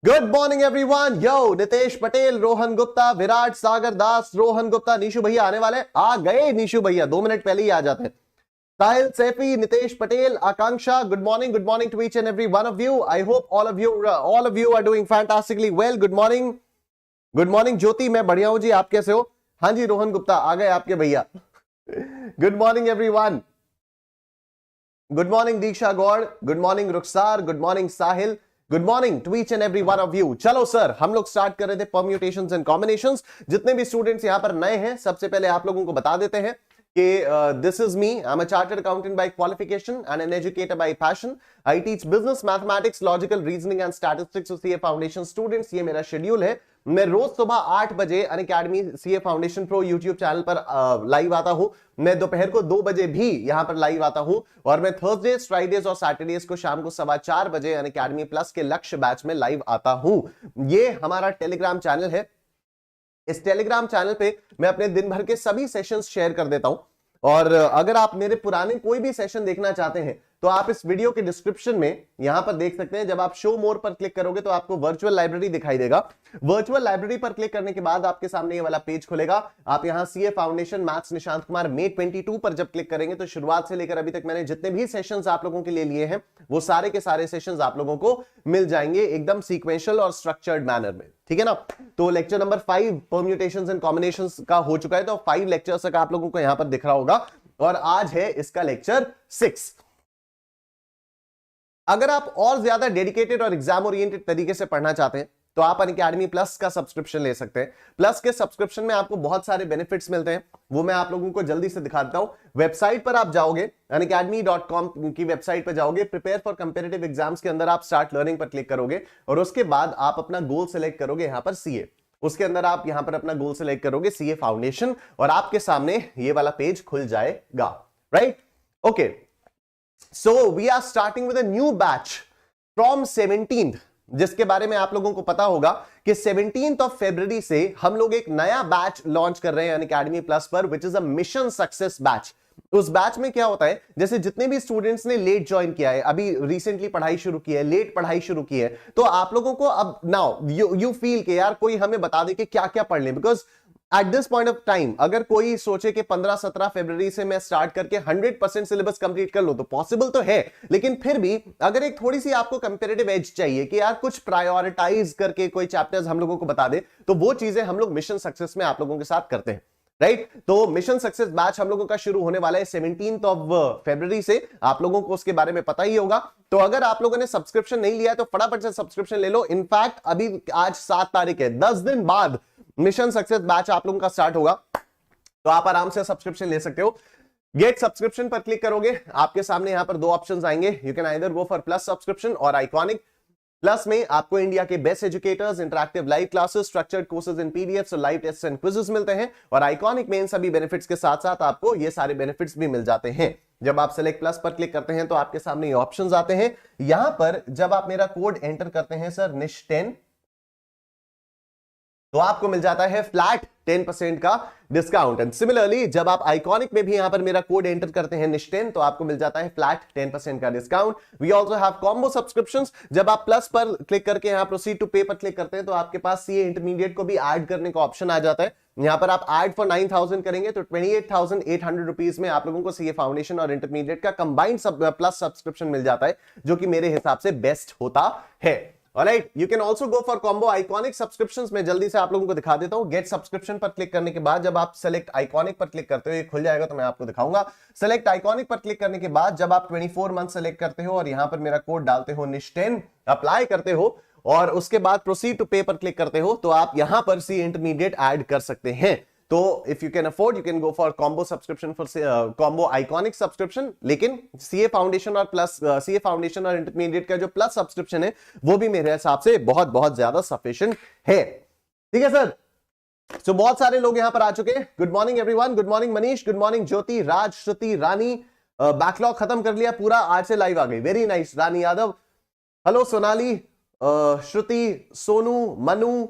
Good morning everyone. Yo Nitesh Patel, Rohan Gupta, Virat, Sagar Das, Rohan Gupta, Nishu भैया आने वाले। आ गए निशु भैया, 2 मिनट पहले ही आ जाते हैं। Sahil Saifi, Nitesh Patel, Akanksha, good morning to each and every one of you. I hope all of you are doing fantastically well. Good morning Jyoti, मैं बढ़िया हूं जी, आप कैसे हो? हाँ जी रोहन गुप्ता, आ गए आपके भैया। Good morning everyone. Good morning Diksha Gaur, good morning Rukhsar, good morning Sahil, good morning to each and every one of you. चलो सर, हम लोग स्टार्ट कर रहे थे परम्यूटेशंस एंड कॉम्बिनेशंस। जितने भी स्टूडेंट्स यहां पर नए हैं, सबसे पहले आप लोगों को बता देते हैं कि this is me, I am a chartered accountant by qualification and an educator by passion. I teach business, mathematics, logical reasoning and statistics to CA foundation students. ये मेरा शेड्यूल है। मैं रोज सुबह 8 बजे Unacademy CA foundation pro YouTube channel पर live आता हूं। मैं दोपहर को 2 बजे भी यहां पर लाइव आता हूं और मैं थर्सडेज, फ्राइडेज और सैटरडेज को शाम को 4:15 बजे अनअकैडमी प्लस के लक्ष्य बैच में लाइव आता हूं। ये हमारा टेलीग्राम चैनल है। इस टेलीग्राम चैनल पे मैं अपने दिन भर के सभी सेशंस शेयर कर देता हूं और अगर आप मेरे पुराने कोई भी सेशन देखना चाहते हैं तो आप इस वीडियो के डिस्क्रिप्शन में यहां पर देख सकते हैं। जब आप शो मोर पर क्लिक करोगे तो आपको वर्चुअल लाइब्रेरी दिखाई देगा। वर्चुअल लाइब्रेरी पर क्लिक करने के बाद आपके सामने ये वाला पेज खुलेगा। आप यहां CA foundation maths Nishant Kumar May 22 पर जब क्लिक करेंगे तो शुरुआत से लेकर अभी तक मैंने जितने भी सेशंस आप लोगों के लिए लिए हैं वो सारे के सारे सेशंस आप लोगों को मिल जाएंगे एकदम सीक्वेंशियल और स्ट्रक्चर्ड मैनर में, ठीक है ना। तो lecture number 5 permutations and combinations का हो चुका है, तो 5 लेक्चर्स तक आप लोगों को यहां पर दिख रहा होगा और आज है इसका लेक्चर 6। अगर आप और ज्यादा डेडिकेटेड और एग्जाम ओरिएंटेड तरीके से पढ़ना चाहते हैं तो आप अनअकैडमी प्लस का सब्सक्रिप्शन ले सकते हैं। प्लस के सब्सक्रिप्शन में आपको बहुत सारे बेनिफिट्स मिलते हैं, वो मैं आप लोगों को जल्दी से दिखा देता हूं। वेबसाइट पर आप जाओगे, unacademy.com की वेबसाइट पर जाओगे, प्रिपेयर फॉर कंपेटिटिव एग्जाम्स के अंदर आप स्टार्ट लर्निंग पर क्लिक करोगे और उसके बाद आप अपना गोल सेलेक्ट करोगे यहां पर सीए। उसके अंदर आप यहां पर अपना गोल सेलेक्ट करोगे सीए फाउंडेशन और आपके सामने ये वाला पेज खुल जाएगा, right? Okay, so we are starting with a new batch from 17th, जिसके बारे में आप लोगों को पता होगा कि 17th ऑफ फरवरी से हम लोग एक नया बैच लॉन्च कर रहे हैं अनअकैडमी प्लस पर, which is a mission success batch. उस बैच में क्या होता है, जैसे जितने भी स्टूडेंट्स ने लेट ज्वाइन किया है, अभी रिसेंटली पढ़ाई शुरू की है, लेट पढ़ाई शुरू की है, तो आप लोगों को अब नाउ यू फील कि यार कोई हमें बता दे कि क्या क्या पढ़ लें। Because at this point of time अगर कोई सोचे कि 15-17 फरवरी से मैं स्टार्ट करके 100% सिलेबस कंप्लीट कर लो तो पॉसिबल तो है, लेकिन फिर भी अगर एक थोड़ी सी आपको कंपैरेटिव एज चाहिए कि यार कुछ प्रायोरिटाइज करके कोई चैप्टर्स हम लोगों को बता दे, तो वो चीजें हम लोग मिशन सक्सेस में आप लोगों के साथ करते हैं, राइट? तो मिशन सक्सेस बैच हम लोगों का शुरू होने वाला है 17th ऑफ फरवरी से। आप लोगों को उसके बारे में पता ही होगा। तो अगर आप लोगों ने सब्सक्रिप्शन नहीं लिया है तो फटाफट से सब्सक्रिप्शन ले लो। इनफैक्ट अभी आज 7 तारीख है, 10 दिन बाद मिशन सक्सेस बैच आप लोगों का स्टार्ट होगा, तो आप आराम से सब्सक्रिप्शन ले सकते हो। गेट सब्सक्रिप्शन पर क्लिक करोगे, आपके सामने यहां पर 2 ऑप्शंस आएंगे। You can either go for plus subscription और आइकॉनिक। प्लस में आपको इंडिया के best educators, interactive live classes, structured courses in PDF और लाइव टेस्ट एंड क्विजेस मिलते हैं। और आइकॉनिक में इन सभी बेनिफिट्स के साथ साथ आपको ये सारे बेनिफिट्स भी मिल जाते हैं। जब आप सेलेक्ट प्लस पर क्लिक करते हैं तो आपके सामने ये ऑप्शंस आते हैं। यहां पर जब आप मेरा कोड एंटर करते हैं सर निश10, तो आपको मिल जाता है फ्लैट 10% का डिस्काउंट। एंड सिमिलरली जब आप आइकॉनिक में भी यहां पर मेरा कोड एंटर करते हैं निश10, तो आपको मिल जाता है फ्लैट 10% का discount. We also have combo subscriptions. जब आप प्लस पर क्लिक करके यहां प्रोसीड टू पे पर क्लिक करते हैं तो आपके पास सीए इंटरमीडिएट को भी ऐड करने का ऑप्शन आ जाता है। यहां पर आप ऐड फॉर 9000 करेंगे तो 28,800 रुपीज में आप लोगों को सीए फाउंडेशन और इंटरमीडिएट का कंबाइंड प्लस सब्सक्रिप्शन मिल जाता है, जो कि मेरे हिसाब से बेस्ट होता है। Alright, you can also go for combo iconic subscriptions। मैं जल्दी से आप लोगों को दिखा देता हूं। गेट सब्सक्रिप्शन पर क्लिक करने के बाद जब आप सेलेक्ट आइकॉनिक पर क्लिक करते हो, ये खुल जाएगा तो मैं आपको दिखाऊंगा। सेलेक्ट आइकॉनिक पर क्लिक करने के बाद जब आप 24 मंथ सेलेक्ट करते हो और यहां पर मेरा कोड डालते हो निश10, अप्लाई करते हो और उसके बाद प्रोसीड टू पे पर क्लिक करते हो, तो आप यहां पर सी इंटरमीडिएट ऐड कर सकते हैं। तो if you can afford you can go for combo subscription for combo iconic subscription. लेकिन सीए फाउंडेशन और प्लस सीए फाउंडेशन और इंटरमीडिएट का जो प्लस सब्सक्रिप्शन है वो भी मेरे हिसाब से बहुत बहुत ज्यादा सफिशिएंट है, ठीक है सर? तो बहुत सारे लोग यहां पर आ चुके हैं। Good morning everyone. Good morning Manish, good morning Jyoti, Raj, Shruti, Rani. Backlog खत्म कर लिया पूरा, आज से लाइव आ गई, very nice. Rani Yadav, hello. Sonali, Shruti, Sonu, Manu,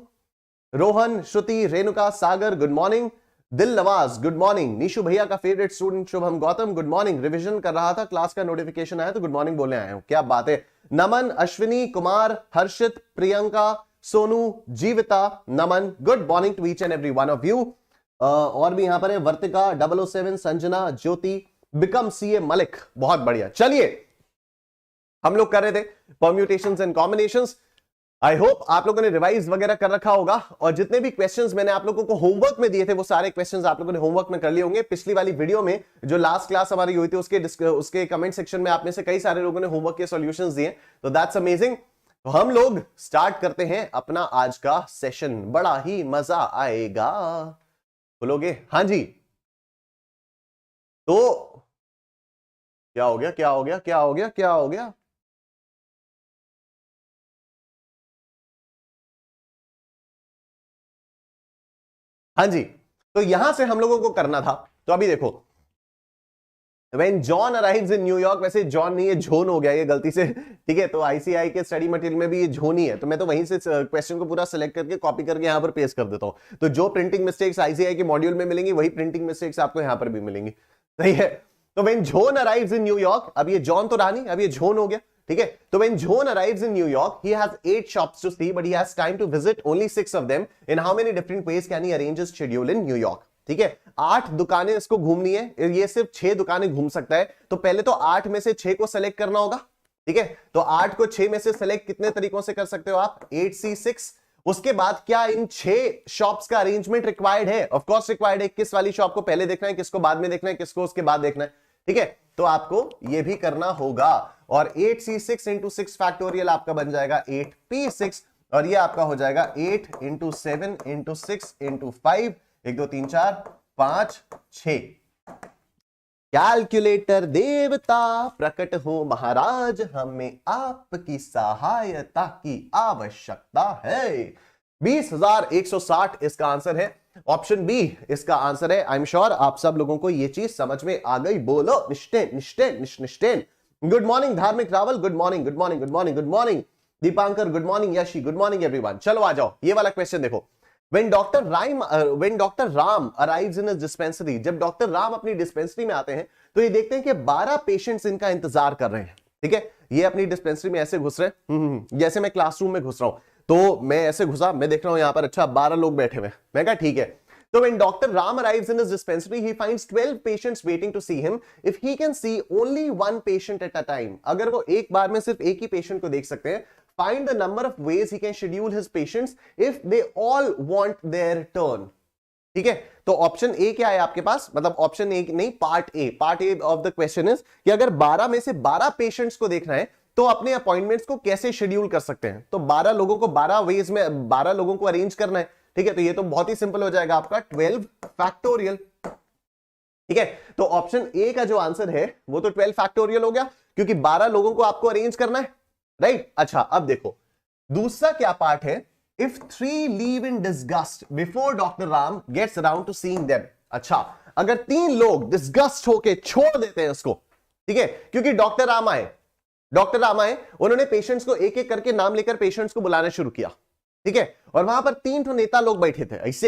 Rohan, Shruti, Renuka, Sagar, good morning. Dil Nawaz good morning. Nishu भैया का favourite student Shubham Gautam good morning. Revision कर रहा था, क्लास का नोटिफिकेशन आया तो गुड मॉर्निंग बोलने आया हूं। क्या बात है। नमन, अश्विनी कुमार, हर्षित, Priyanka, Sonu, Jivita, Naman, good morning to each and every one of you. और भी यहां पर है वर्तिका, 007, संजना, ज्योति, बिकम सीए मलिक, बहुत बढ़िया। चलिए हम लोग कर रहे थे permutations and combinations. I hope आप लोगों ने रिवाइज वगैरह कर रखा होगा और जितने भी क्वेश्चंस मैंने आप लोगों को होमवर्क में दिए थे वो सारे क्वेश्चंस आप लोगों ने होमवर्क में कर लिए होंगे। पिछली वाली वीडियो में जो लास्ट क्लास हमारी हुई थी उसके कमेंट सेक्शन में आप में से कई सारे लोगों ने होमवर्क के सॉल्यूशंस दिए, तो दैट्स अमेजिंग। तो हम लोग स्टार्ट करते हैं अपना आज का सेशन, बड़ा ही मजा आएगा। बोलोगे हाँ जी? तो क्या हो गया, क्या हो गया, क्या हो गया, क्या हो गया? हाँ जी, तो यहां से हम लोगों को करना था। तो अभी देखो, When John arrives in New York, वैसे जॉन नहीं है, झोन हो गया ये गलती से, ठीक है। तो आईसीआई के स्टडी मटेरियल में भी ये झोन ही है, तो मैं तो वहीं से क्वेश्चन को पूरा सेलेक्ट करके कॉपी करके यहां पर पेस्ट कर देता हूं। तो जो प्रिंटिंग मिस्टेक्स आईसीआई के मॉड्यूल में मिलेंगी वही प्रिंटिंग मिस्टेक्स आपको यहां पर भी मिलेंगी, सही है। तो when John arrives in New York, अब ये जॉन तो रहा नहीं, अब ये झोन हो गया, ठीक है। तो when John arrives in New York, he has 8 shops to see, but he has time to visit only 6 of them. In how many different ways can he arrange his schedule in New York? ठीक है, 8 दुकानें इसको घूमनी है, ये सिर्फ 6 दुकानें घूम सकता है। तो पहले तो 8 में से 6 को सेलेक्ट करना होगा, ठीक है। तो 8 को 6 में से सेलेक्ट कितने तरीकों से कर सकते हो आप? 8C6। उसके बाद क्या इन 6 शॉप्स का अरेंजमेंट रिक्वायर्ड है? ऑफ कोर्स रिक्वायर्ड है। किस वाली शॉप को पहले देखना है, किसको बाद में देखना है, किसको उसके बाद देखना है, ठीक है। तो आपको यह भी करना होगा। और 8C6 इंटू 6 फैक्टोरियल आपका बन जाएगा 8P6, और ये आपका हो जाएगा 8 इंटू 7 इंटू 6 इंटू 5, 1 2 3 4 5 6। कैलकुलेटर देवता प्रकट हो महाराज, हमें आपकी सहायता की आवश्यकता है। 20,160 इसका आंसर है। ऑप्शन बी इसका आंसर है। आई एम श्योर आप सब लोगों को यह चीज समझ में आ गई। बोलो निश्चय निश्चय निश्चय। गुड मॉर्निंग धार्मिक Rawal, good morning good morning good morning good morning. Dipankar good morning. Yeshi good morning everyone. चलो आ जाओ, ये वाला क्वेश्चन देखो। When Dr. Ram arrives in his dispensary, जब डॉक्टर राम अपनी डिस्पेंसरी में आते हैं तो ये देखते हैं कि 12 पेशेंट्स इनका इंतजार कर रहे हैं, ठीक है। ये अपनी डिस्पेंसरी में ऐसे घुस रहे हैं, जैसे मैं क्लासरूम में घुस रहा हूं। तो मैं ऐसे घुसा, मैं देख रहा हूं यहां पर अच्छा 12 लोग बैठे हुए, मैं कहा ठीक है। तो when Dr. Ram arrives in his dispensary, he finds 12 patients waiting to see him. If he can see only one patient at a time, अगर वो एक बार में सिर्फ एक ही पेशेंट को देख सकते हैं, find the number of ways he can schedule his patients if they all want their turn, ठीक है। तो ऑप्शन ए क्या है आपके पास, मतलब ऑप्शन ए नहीं, part A of the question is कि अगर 12 में से 12 पेशेंट्स को देखना है तो अपने अपॉइंटमेंट्स को कैसे शेड्यूल कर सकते हैं। तो 12 लोगों को 12 वेज में 12 लोगों को अरेंज करना है, ठीक है। तो ये तो बहुत ही सिंपल हो जाएगा आपका 12 फैक्टोरियल, ठीक है। तो ऑप्शन ए का जो आंसर है वो तो 12 फैक्टोरियल हो गया, क्योंकि 12 लोगों को आपको अरेंज करना है, राइट। अच्छा अब देखो दूसरा क्या पार्ट है। If 3 live in disgust before doctor Ram gets around to seeing them. अच्छा अगर 3 लोग डिस्गस्ट होके छोड़ देते हैं उसको, ठीक है, क्योंकि डॉक्टर राम आए, उन्होंने पेशेंट्स को एक एक करके नाम लेकर पेशेंट्स को बुलाना शुरू किया, ठीक है। और वहां पर 3 नेता लोग बैठे थे, ऐसे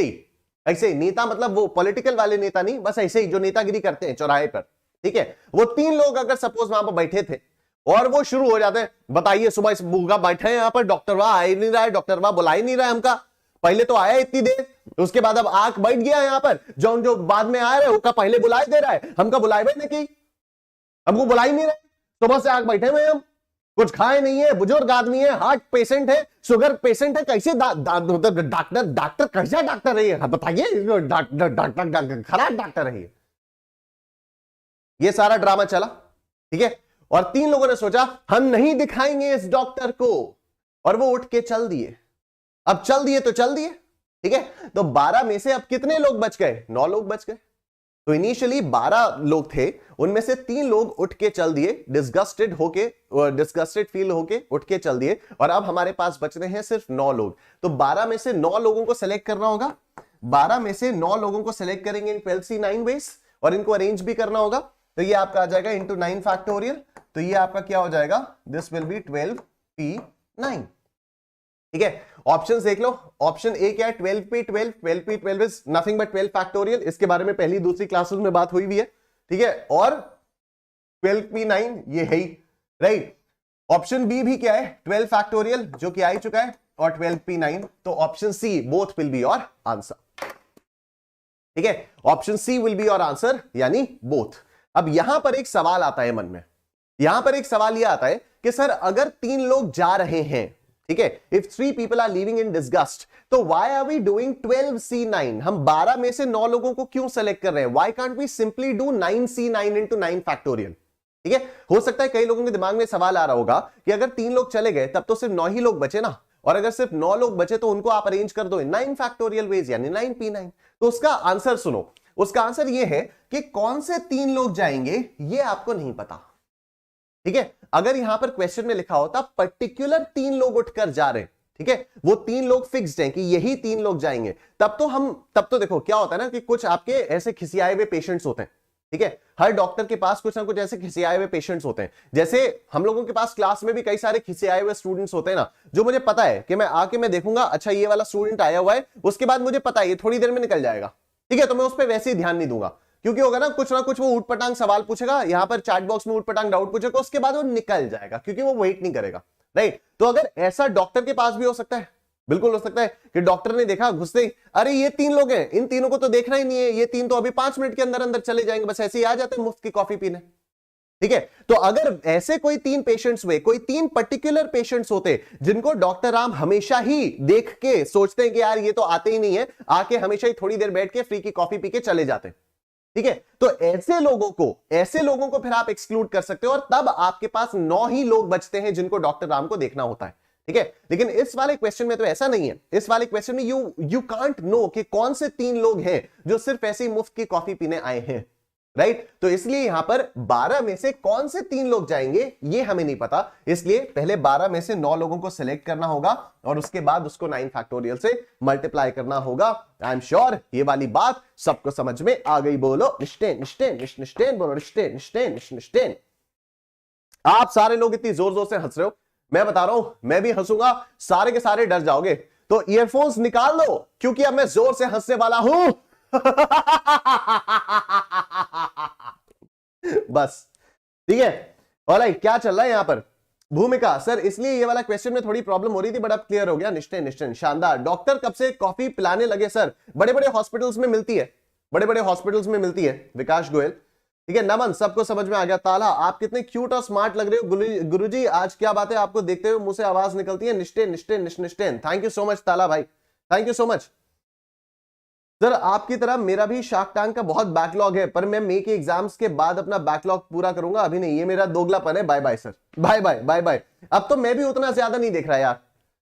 ही नेता, मतलब वो पॉलिटिकल वाले नेता नहीं, बस ऐसे ही जो नेतागिरी करते हैं चौराहे पर, ठीक है। वो 3 लोग अगर सपोज वहां पर बैठे थे और वो शुरू हो जाते हैं, बताइए सुबह इस बूगा बैठे हैं यहां पर, डॉक्टर वाह आ ही नहीं रहा है, डॉक्टर वाह बुला ही नहीं रहा है हमका, पहले तो आया इतनी देर, उसके बाद अब आंख बैठ गया यहां पर, जो बाद में आ रहे उसका पहले बुलाए दे रहा है, हमका बुलाए नहीं, हमको बुला ही नहीं रहा, सुबह से आंख बैठे हुए हम, कुछ खाए नहीं है, बुजुर्ग आदमी है, हार्ट पेशेंट है, शुगर पेशेंट है, कैसे डॉक्टर कैसा डॉक्टर रही है, बताइए डॉक्टर खराब डॉक्टर रही है। ये सारा ड्रामा चला, ठीक है। और 3 लोगों ने सोचा हम नहीं दिखाएंगे इस डॉक्टर को, और वो उठ के चल दिए। अब चल दिए तो चल दिए, ठीक है। तो 12 में से अब कितने लोग बच गए? 9 लोग बच गए। तो इनिशियली 12 लोग थे, उनमें से 3 लोग उठ के चल दिए, डिस्गस्टेड फील होके उठ के चल दिए, और अब हमारे पास बच रहे हैं सिर्फ 9 लोग। तो 12 में से 9 लोगों को सेलेक्ट करना होगा, 12 में से 9 लोगों को सेलेक्ट करेंगे इन 12C9 वेज, और इनको अरेंज भी करना होगा। तो ये आपका आ जाएगा इंटू 9 फैक्टोरियल, तो ये आपका क्या हो जाएगा, दिस विल बी 12P9, ठीक है। ऑप्शंस देख लो। ऑप्शन ए क्या है, 12p12, 12p12 is nothing but 12 factorial. इसके बारे में पहली दूसरी क्लासेस में बात हुई भी है, ठीक है। और 12p9 ये है ही, राइट। ऑप्शन बी भी क्या है, 12 फैक्टोरियल, जो कि आ ही चुका है, और 12p9। तो option C both will be your answer, ठीक है। Option C will be your answer, यानी बोथ। अब यहां पर एक सवाल आता है मन में, यहां पर एक सवाल यह आता है कि सर अगर 3 लोग जा रहे हैं, ठीक है, if 3 people are living in disgust, तो why are we doing 12c9? हम 12 में से 9 लोगों को क्यों सेलेक्ट कर रहे हैं? Why can't we simply do 9c9 into 9 factorial? ठीक है, हो सकता है कई लोगों के दिमाग में सवाल आ रहा होगा कि अगर 3 लोग चले गए तब तो सिर्फ 9 ही लोग बचे ना, और अगर सिर्फ 9 लोग बचे तो उनको आप अरेंज कर दो 9 फैक्टोरियल वेज, यानी 9p9। तो उसका आंसर सुनो, उसका आंसर यह है कि कौन से 3 लोग जाएंगे ये आपको नहीं पता, ठीक है। अगर यहां पर क्वेश्चन में लिखा होता पर्टिकुलर 3 लोग उठकर जा रहे हैं, ठीक है, वो 3 लोग फिक्स्ड हैं कि यही 3 लोग जाएंगे, तब तो देखो क्या होता है ना कि कुछ आपके ऐसे खिसियाए हुए पेशेंट्स होते हैं, ठीक है। हर डॉक्टर के पास कुछ ना कुछ ऐसे खिसियाए हुए पेशेंट्स होते हैं। जैसे हम लोगों के पास क्लास में भी कई सारे खिसियाए हुए स्टूडेंट्स होते हैं ना, जो मुझे पता है कि मैं देखूंगा, अच्छा ये वाला स्टूडेंट आया हुआ है, उसके बाद मुझे पता है ये थोड़ी देर में निकल जाएगा, ठीक है, तो मैं उस पर वैसे ही ध्यान नहीं दूंगा, क्योंकि होगा ना कुछ वो ऊटपटांग सवाल पूछेगा, यहां पर चैट बॉक्स में ऊटपटांग डाउट पूछेगा, उसके बाद वो निकल जाएगा, क्योंकि वो वेट नहीं करेगा, राइट। तो अगर ऐसा डॉक्टर के पास भी हो सकता है, बिल्कुल हो सकता है कि डॉक्टर ने देखा घुसते ही, अरे ये 3 लोग हैं, इन तीनों को तो देखना ही नहीं है, ये 3 तो अभी 5 मिनट के अंदर अंदर चले जाएंगे, बस ऐसे ही आ जाते हैं मुफ्त की कॉफी पीने, ठीक है। तो अगर ऐसे कोई 3 पेशेंट्स हुए, कोई 3 पर्टिकुलर पेशेंट्स होते जिनको डॉक्टर राम हमेशा ही देख के सोचते हैं कि यार ये तो आते ही नहीं है, आके हमेशा ही थोड़ी देर बैठ के फ्री की कॉफी पी के चले जाते हैं, ठीक है, तो ऐसे लोगों को फिर आप एक्सक्लूड कर सकते हो, और तब आपके पास 9 ही लोग बचते हैं जिनको डॉक्टर राम को देखना होता है, ठीक है। लेकिन इस वाले क्वेश्चन में तो ऐसा नहीं है। इस वाले क्वेश्चन में यू कांट नो कि कौन से 3 लोग हैं जो सिर्फ ऐसे ही मुफ्त की कॉफी पीने आए हैं, राइट। तो इसलिए यहां पर 12 में से कौन से 3 लोग जाएंगे ये हमें नहीं पता, इसलिए पहले 12 में से 9 लोगों को सिलेक्ट करना होगा और उसके बाद उसको 9 फैक्टोरियल से मल्टीप्लाई करना होगा। आई एम श्योर ये वाली बात सबको समझ में आ गई। बोलो निश्चेन निश्चेन निश्चेन, बोलो निश्चेन निश्चेन निश्चेन। आप सारे लोग इतनी जोर जोर से हंस रहे हो, मैं बता रहा हूं मैं भी हंसूंगा, सारे के सारे डर जाओगे, तो ईयरफोन्स निकाल लो, क्योंकि अब मैं जोर से हंसने वाला हूं। बस ठीक है। ऑलराइट, क्या चल रहा है यहां पर? भूमिका सर, इसलिए ये वाला क्वेश्चन में थोड़ी प्रॉब्लम हो रही थी, बट अब क्लियर हो गया। निश्चय निश्चय, शानदार। डॉक्टर कब से कॉफी पिलाने लगे? सर बड़े बड़े हॉस्पिटल्स में मिलती है, बड़े बड़े हॉस्पिटल्स में मिलती है। विकास गोयल, ठीक है। नमन, सबको समझ में आ गया। ताला, आप कितने क्यूट और स्मार्ट लग रहे हो गुरुजी, आज क्या बात है, आपको देखते हुए मुंह से आवाज निकलती है निश्चय निश्चय निश्चय। थैंक यू सो मच ताला भाई, thank you so much. Sir आपकी तरह मेरा भी शार्क टैंक का बहुत बैकलॉग है, पर मैं मे के एग्जाम्स के बाद अपना बैकलॉग पूरा करूंगा, अभी नहीं, ये मेरा दोगलापन है। Bye bye sir, bye bye bye bye. अब तो मैं भी उतना ज्यादा नहीं देख रहा यार,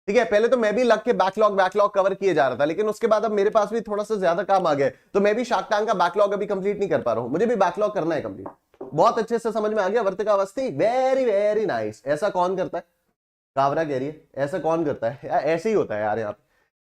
ठीक है। पहले तो मैं भी लग के बैकलॉग कवर किए जा रहा था, लेकिन उसके बाद अब मेरे पास भी थोड़ा सा ज्यादा काम आ गया, तो मैं भी शार्क टैंक का बैकलॉग अभी कंप्लीट नहीं कर पा रहा हूं। मुझे भी बैकलॉग करना है कंप्लीट। बहुत अच्छे से समझ में आ गया। वर्तिका अवस्थी, वेरी वेरी नाइस। ऐसा कौन करता है? कावरा कह रही है, ऐसा कौन करता है? ऐसे ही होता है यार यहाँ।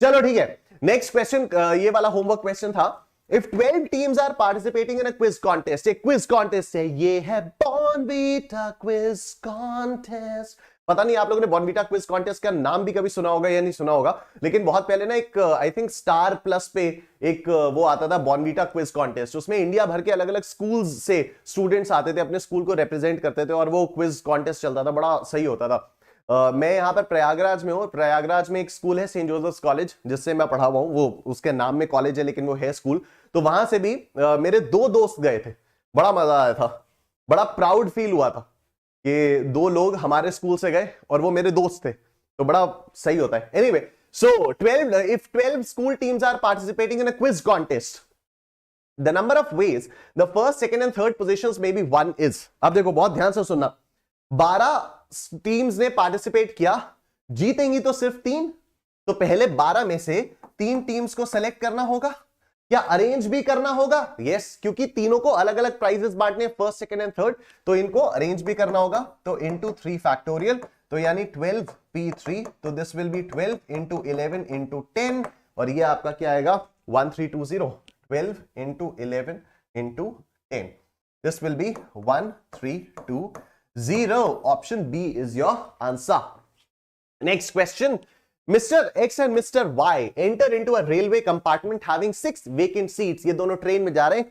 चलो ठीक है, नेक्स्ट क्वेश्चन, ये वाला होमवर्क क्वेश्चन था। If 12 teams are participating in a quiz contest, एक क्विज कॉन्टेस्ट है, ये है बॉर्नवीटा क्विज कॉन्टेस्ट। पता नहीं आप लोगों ने बॉर्नवीटा क्विज कॉन्टेस्ट का नाम भी कभी सुना होगा या नहीं सुना होगा, लेकिन बहुत पहले ना एक आई थिंक स्टार प्लस पे एक वो आता था बॉर्नवीटा क्विज कॉन्टेस्ट। उसमें इंडिया भर के अलग अलग स्कूल्स से स्टूडेंट्स आते थे, अपने स्कूल को रिप्रेजेंट करते थे, और वो क्विज कॉन्टेस्ट चलता था, बड़ा सही होता था। मैं यहाँ पर प्रयागराज में हूँ। प्रयागराज में एक स्कूल है सेंट जोसेफ्स कॉलेज, जिससे मैं पढ़ा हुआ हूँ। वो उसके नाम में कॉलेज है लेकिन वो है स्कूल। तो वहां से भी मेरे 2 दोस्त गए थे, बड़ा मजा आया था, बड़ा प्राउड फील हुआ था कि 2 लोग हमारे स्कूल से गए और वो मेरे दोस्त थे, तो बड़ा सही होता है। Anyway, so if 12 school teams are participating in a quiz contest, the number of ways the first, second and third positions may be 1 is। अब देखो बहुत ध्यान से सुनना, 12 टीम्स ने पार्टिसिपेट किया, जीतेंगी तो सिर्फ 3, तो पहले 12 में से 3 टीम्स को सेलेक्ट करना होगा या अरेंज भी करना होगा। यस, क्योंकि तीनों को अलग अलग प्राइजेस बांटने, फर्स्ट, सेकंड एंड थर्ड, तो इनको अरेंज भी करना होगा। तो इंटू 3 फैक्टोरियल, तो यानी 12p3, तो this will be 12 into 11 into 10, और ये आपका क्या आएगा 1320। 12 into 11 into 10, this will be 1320। Option B is your answer. Next question. Mister X and mister Y enter into a railway compartment having 6 vacant seats. ये दोनों train में जा रहे हैं,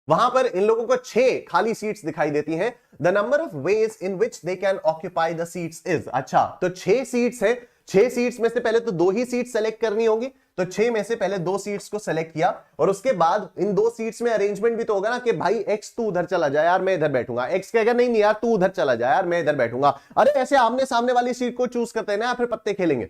वहां पर इन लोगों को 6 खाली सीट्स दिखाई देती हैं। The number of ways in which they can occupy the seats is. अच्छा, तो 6 सीट्स है, 6 सीट्स में से पहले तो 2 ही सीट सेलेक्ट करनी होगी, तो 6 में से पहले 2 सीट्स को सेलेक्ट किया और उसके बाद इन 2 सीट्स में अरेंजमेंट भी तो होगा ना कि भाई एक्स तू उधर चला जा यार, मैं इधर बैठूंगा। एक्स कहेगा नहीं नहीं यार तू उधर चला जा यार, मैं इधर बैठूंगा। अरे ऐसे आमने सामने वाली सीट को चूज करते हैं ना, फिर पत्ते खेलेंगे।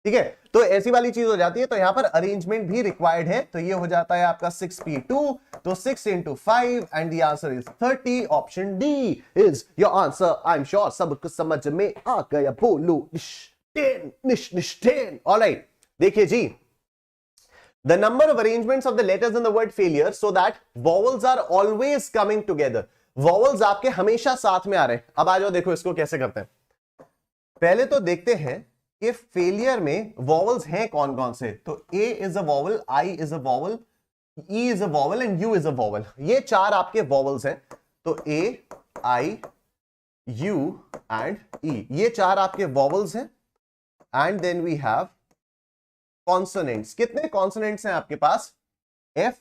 ठीक है, तो ऐसी वाली चीज हो जाती है, तो यहां पर अरेंजमेंट भी रिक्वायर्ड है। तो ये हो जाता है आपका 6p2, तो 6 into 5 and the answer is 30। Option D is your answer. I am sure सबको समझ में आ गया। बोलो निश्चय। ऑलराइट, देखिए जी, the number of arrangements of the letters in the word failure so that vowels are always coming together। vowels आपके हमेशा साथ में आ रहे हैं। अब आ जाओ, देखो इसको कैसे करते हैं। पहले तो देखते हैं कि फेलियर में वॉवल्स हैं कौन कौन से। तो A is a vowel, I is a vowel, E is a vowel and U is a vowel. ये 4 आपके वॉवल्स हैं। तो A, I, U and E, ये 4 आपके वॉवल्स हैं। And then we have consonants. कितने कॉन्सोनेंट्स हैं आपके पास? F,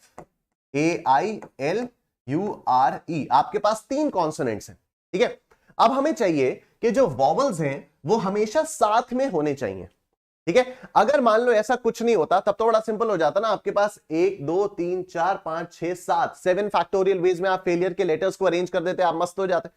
A, I, L, U, R, E। आपके पास 3 कॉन्सोनेंट्स हैं। ठीक है, अब हमें चाहिए कि जो वॉवल्स हैं वो हमेशा साथ में होने चाहिए। ठीक है, अगर मान लो ऐसा कुछ नहीं होता तब तो बड़ा सिंपल हो जाता ना, आपके पास 1 2 3 4 5 6 7 फैक्टोरियल वेज में आप फेलियर के लेटर्स को अरेंज कर देते, आप मस्त हो जाते।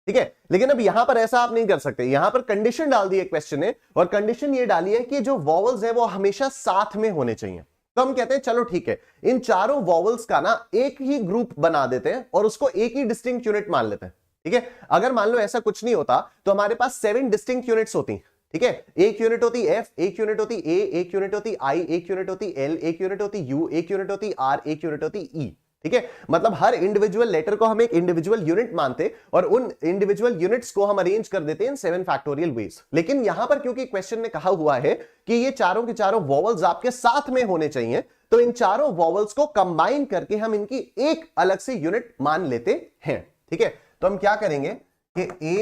ठीक है, लेकिन अब यहां पर ऐसा आप नहीं कर सकते। यहां पर कंडीशन डाल दी है क्वेश्चन ने, और कंडीशन ये डाली है कि जो वॉवल्स है वो हमेशा साथ में होने चाहिए। तो हम कहते हैं चलो ठीक है, इन चारों वॉवल्स का ना एक ही ग्रुप बना देते हैं और उसको एक ही डिस्टिंक्ट यूनिट मान लेते हैं। ठीक है, अगर मान लो ऐसा कुछ नहीं होता तो हमारे पास 7 डिस्टिंक्ट यूनिट्स होती। ठीक है, एक यूनिट होती F, एक यूनिट होती A, एक यूनिट होती I, एक यूनिट होती L, एक यूनिट होती U, एक यूनिट होती R, एक यूनिट होती E। ठीक है, मतलब हर इंडिविजुअल लेटर को हम एक इंडिविजुअल यूनिट मानते और उन इंडिविजुअल यूनिट्स को हम अरेंज कर देते हैं 7 फैक्टोरियल वेज। लेकिन यहां पर क्योंकि क्वेश्चन ने कहा हुआ है कि ये चारों के चारों वॉवल्स आपके साथ में होने चाहिए, तो इन चारों वॉवल्स को कंबाइन करके हम इनकी एक अलग से यूनिट मान लेते हैं। ठीक है, तो हम क्या करेंगे कि A,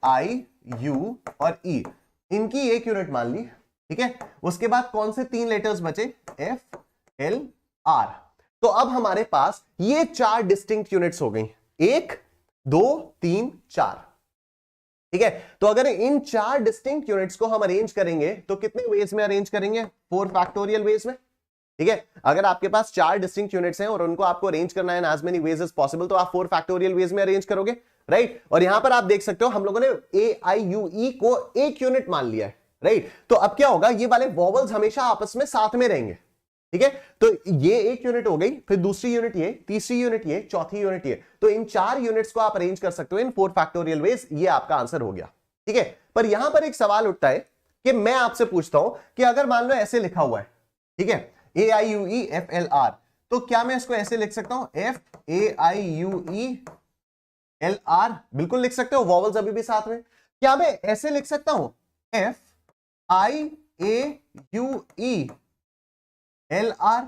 I, U और E इनकी एक यूनिट मान ली। ठीक है, उसके बाद कौन से 3 लेटर्स बचे? F, L, R। तो अब हमारे पास ये 4 डिस्टिंक्ट यूनिट्स हो गई, 1 2 3 4। ठीक है, तो अगर इन 4 डिस्टिंक्ट यूनिट्स को हम अरेंज करेंगे तो कितने वेज में अरेंज करेंगे? 4 फैक्टोरियल वेज में। ठीक है, अगर आपके पास 4 डिस्टिंक्ट यूनिट्स हैं और उनको आपको अरेंज करना है as many ways as possible, तो आप 4 फैक्टोरियल वेज में अरेंज करोगे। राइट, और यहां पर आप देख सकते हो हम लोगों ने A, I, U, E को एक यूनिट मान लिया है। राइट, तो अब क्या होगा, ये वाले वॉवल्स हमेशा आपस में साथ में रहेंगे। ठीक है, तो ये एक यूनिट हो गई, फिर दूसरी यूनिट ये, तीसरी यूनिट ये, चौथी यूनिट ये। तो इन 4 यूनिट्स को आप अरेंज कर सकते हो इन 4 फैक्टोरियल वेज। ये आपका आंसर हो गया। ठीक है, पर यहां पर एक सवाल उठता है कि मैं आपसे पूछता हूं कि अगर मान लो ऐसे लिखा हुआ है, ठीक है, A, I, U, E, F, L, R, तो क्या मैं इसको ऐसे लिख सकता हूं? F, A, I, U, E, L, R। बिल्कुल लिख सकते हो, वॉवल्स अभी भी साथ में। क्या मैं ऐसे लिख सकता हूं? F, I, A, U, E, L, R।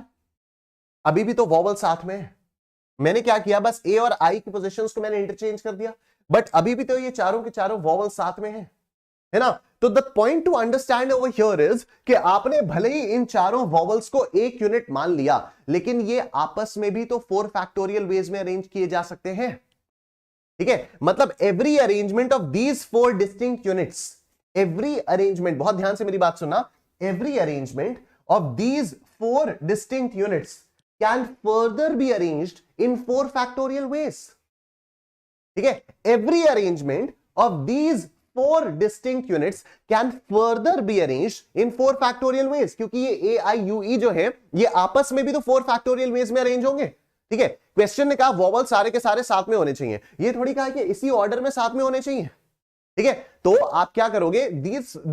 अभी भी तो वॉवल साथ में है। मैंने क्या किया, बस A और I की पोजीशंस को मैंने इंटरचेंज कर दिया, बट अभी भी तो ये चारों के चारों वॉवल साथ में है ना। तो the point two understand over here is कि आपने भले ही इन चारों वॉवल्स को एक यूनिट मान लिया, लेकिन ये आपस में भी तो 4 फैक्टोरियल वेज में अरेंज किए जा सकते हैं। ठीक है, मतलब every arrangement of these 4 distinct units, every arrangement, बहुत ध्यान से मेरी बात सुनना, every arrangement of these 4 distinct units can further be arranged in 4 factorial ways। ठीक है, every arrangement of these 4 distinct units can further be arranged in 4 factorial ways, क्योंकि ये A, I, U, E जो है ये आपस में भी तो 4 factorial ways में अरेंज होंगे। ठीक है, क्वेश्चन ने कहा वॉवल सारे के सारे साथ में होने चाहिए, ये थोड़ी कहा कि इसी ऑर्डर में साथ में होने चाहिए। ठीक है, तो आप क्या करोगे,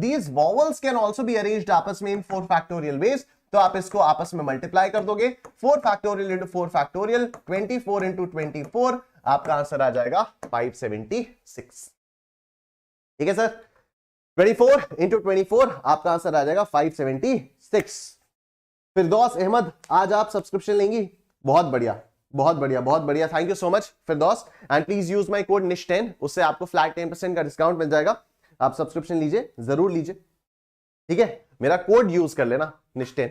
these vowels can also be arranged आपस में in 4 factorial ways। तो आप इसको आपस में मल्टीप्लाई कर दोगे, 4 फैक्टोरियल इंटू 4 फैक्टोरियल, 24 इंटू 24, आपका आंसर आ जाएगा 576। ठीक है सर, 24 इंटू 24 आपका आंसर आ जाएगा 576। फिरदौस अहमद, आज आप सब्सक्रिप्शन लेंगी? बहुत बढ़िया, बहुत बढ़िया, बहुत बढ़िया। Thank you so much Firdaus, and please use my code निश10, उससे आपको फ्लैट 10% का डिस्काउंट मिल जाएगा। आप सब्सक्रिप्शन लीजिए, जरूर लीजिए। ठीक है, मेरा कोड यूज कर लेना निश्चय।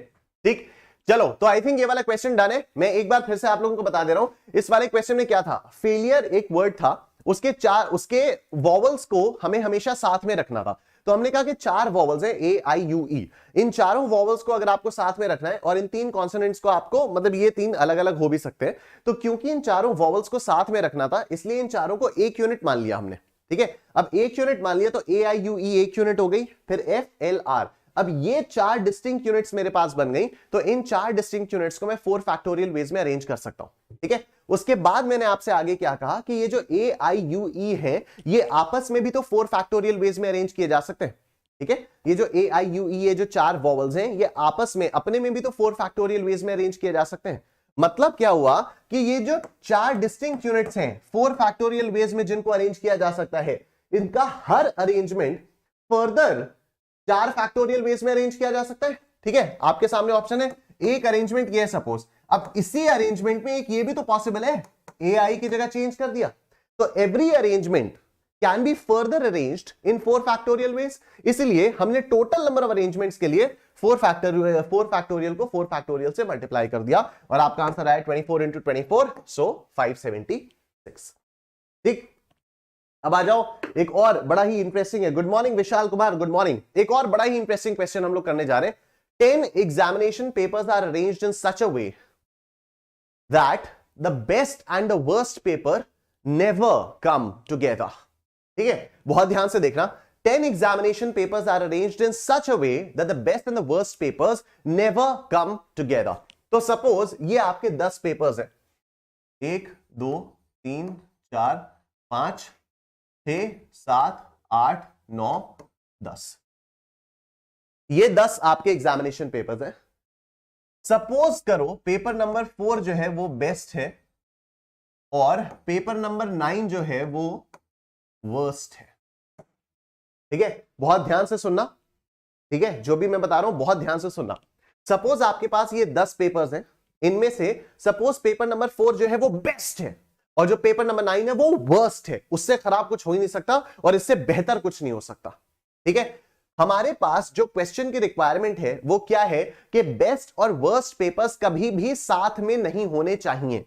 ठीक, चलो तो आई थिंक ये वाला क्वेश्चन डन है। मैं एक बार फिर से आप लोगों को बता दे रहा हूं, इस वाले क्वेश्चन में क्या था, फेलियर एक वर्ड था, उसके वॉवल्स को हमें हमेशा साथ में रखना था। तो हमने कहा कि 4 वॉवल्स है ए आई यू ई, इन चारों वॉवल्स को अगर आपको साथ में रखना है और इन 3 कॉन्सोनेंट्स को आपको, मतलब ये 3 अलग अलग हो भी सकते हैं, तो क्योंकि इन चारों वॉवल्स को साथ में रखना था इसलिए इन चारों को एक यूनिट मान लिया हमने। ठीक है, अब एक यूनिट मान लिया तो ए आई यू ई एक यूनिट हो गई, फिर एफ एल आर। अब ये 4 डिस्टिंक्ट यूनिट्स मेरे पास बन गई, तो इन 4 डिस्टिंक्ट यूनिट्स को मैं 4 फैक्टोरियल वेज में अरेंज कर सकता हूं। ठीक है, उसके बाद मैंने आपसे आगे क्या कहा कि ये जो ए आई यू ई है ये आपस में भी तो 4 फैक्टोरियल वेज में अरेंज किए जा सकते हैं। ठीक है, ये जो ए आई यू ई ये जो 4 वॉवल्स हैं ये आपस में अपने में भी तो 4 फैक्टोरियल वेज में अरेंज किए जा सकते हैं। मतलब क्या हुआ कि ये जो 4 डिस्टिंक्ट यूनिट्स हैं 4 फैक्टोरियल वेज में जिनको अरेंज किया जा सकता है, इनका हर अरेंजमेंट फर्दर 4 फैक्टोरियल वेज में अरेंज किया जा सकता है। ठीक है, आपके सामने ऑप्शन है, एक अरेंजमेंट ये है सपोज, अब इसी अरेंजमेंट में एक ये भी तो पॉसिबल है, ए आई की जगह चेंज कर दिया, तो every arrangement can be further arranged in 4 factorial veg. इसलिए हमने टोटल नंबर ऑफ अरेंजमेंट्स के लिए 4 फैक्टोरियल को 4 फैक्टोरियल से मल्टीप्लाई कर दिया और आपका आंसर आया 24 इंटू 24, सो 576। ठीक, अब आ जाओ, एक और बड़ा ही इंटरेस्टिंग है। Good morning Vishal Kumar, good morning. एक और बड़ा ही इंटरेस्टिंग क्वेश्चन हम लोग करने जा रहे हैं। 10 examination papers are arranged in such a way that the best and the worst paper never come together. ठीक है, बहुत ध्यान से देखना। 10 examination papers are arranged in such a way that the best and the worst papers never come together. तो suppose ये आपके 10 papers है, 1 2 3 4 5 6 7 8 9 10, ये 10 आपके एग्जामिनेशन पेपर्स हैं। सपोज करो पेपर नंबर 4 जो है वो बेस्ट है और पेपर नंबर 9 जो है वो वर्स्ट है। ठीक है, बहुत ध्यान से सुनना। ठीक है, जो भी मैं बता रहा हूं बहुत ध्यान से सुनना। सपोज आपके पास ये 10 पेपर्स हैं, इनमें से सपोज पेपर नंबर 4 जो है वो बेस्ट है और जो पेपर नंबर 9 है वो वर्स्ट है। उससे खराब कुछ हो ही नहीं सकता और इससे बेहतर कुछ नहीं हो सकता। ठीक है, हमारे पास जो क्वेश्चन की रिक्वायरमेंट है वो क्या है कि बेस्ट और वर्स्ट पेपर्स कभी भी साथ में नहीं होने चाहिए।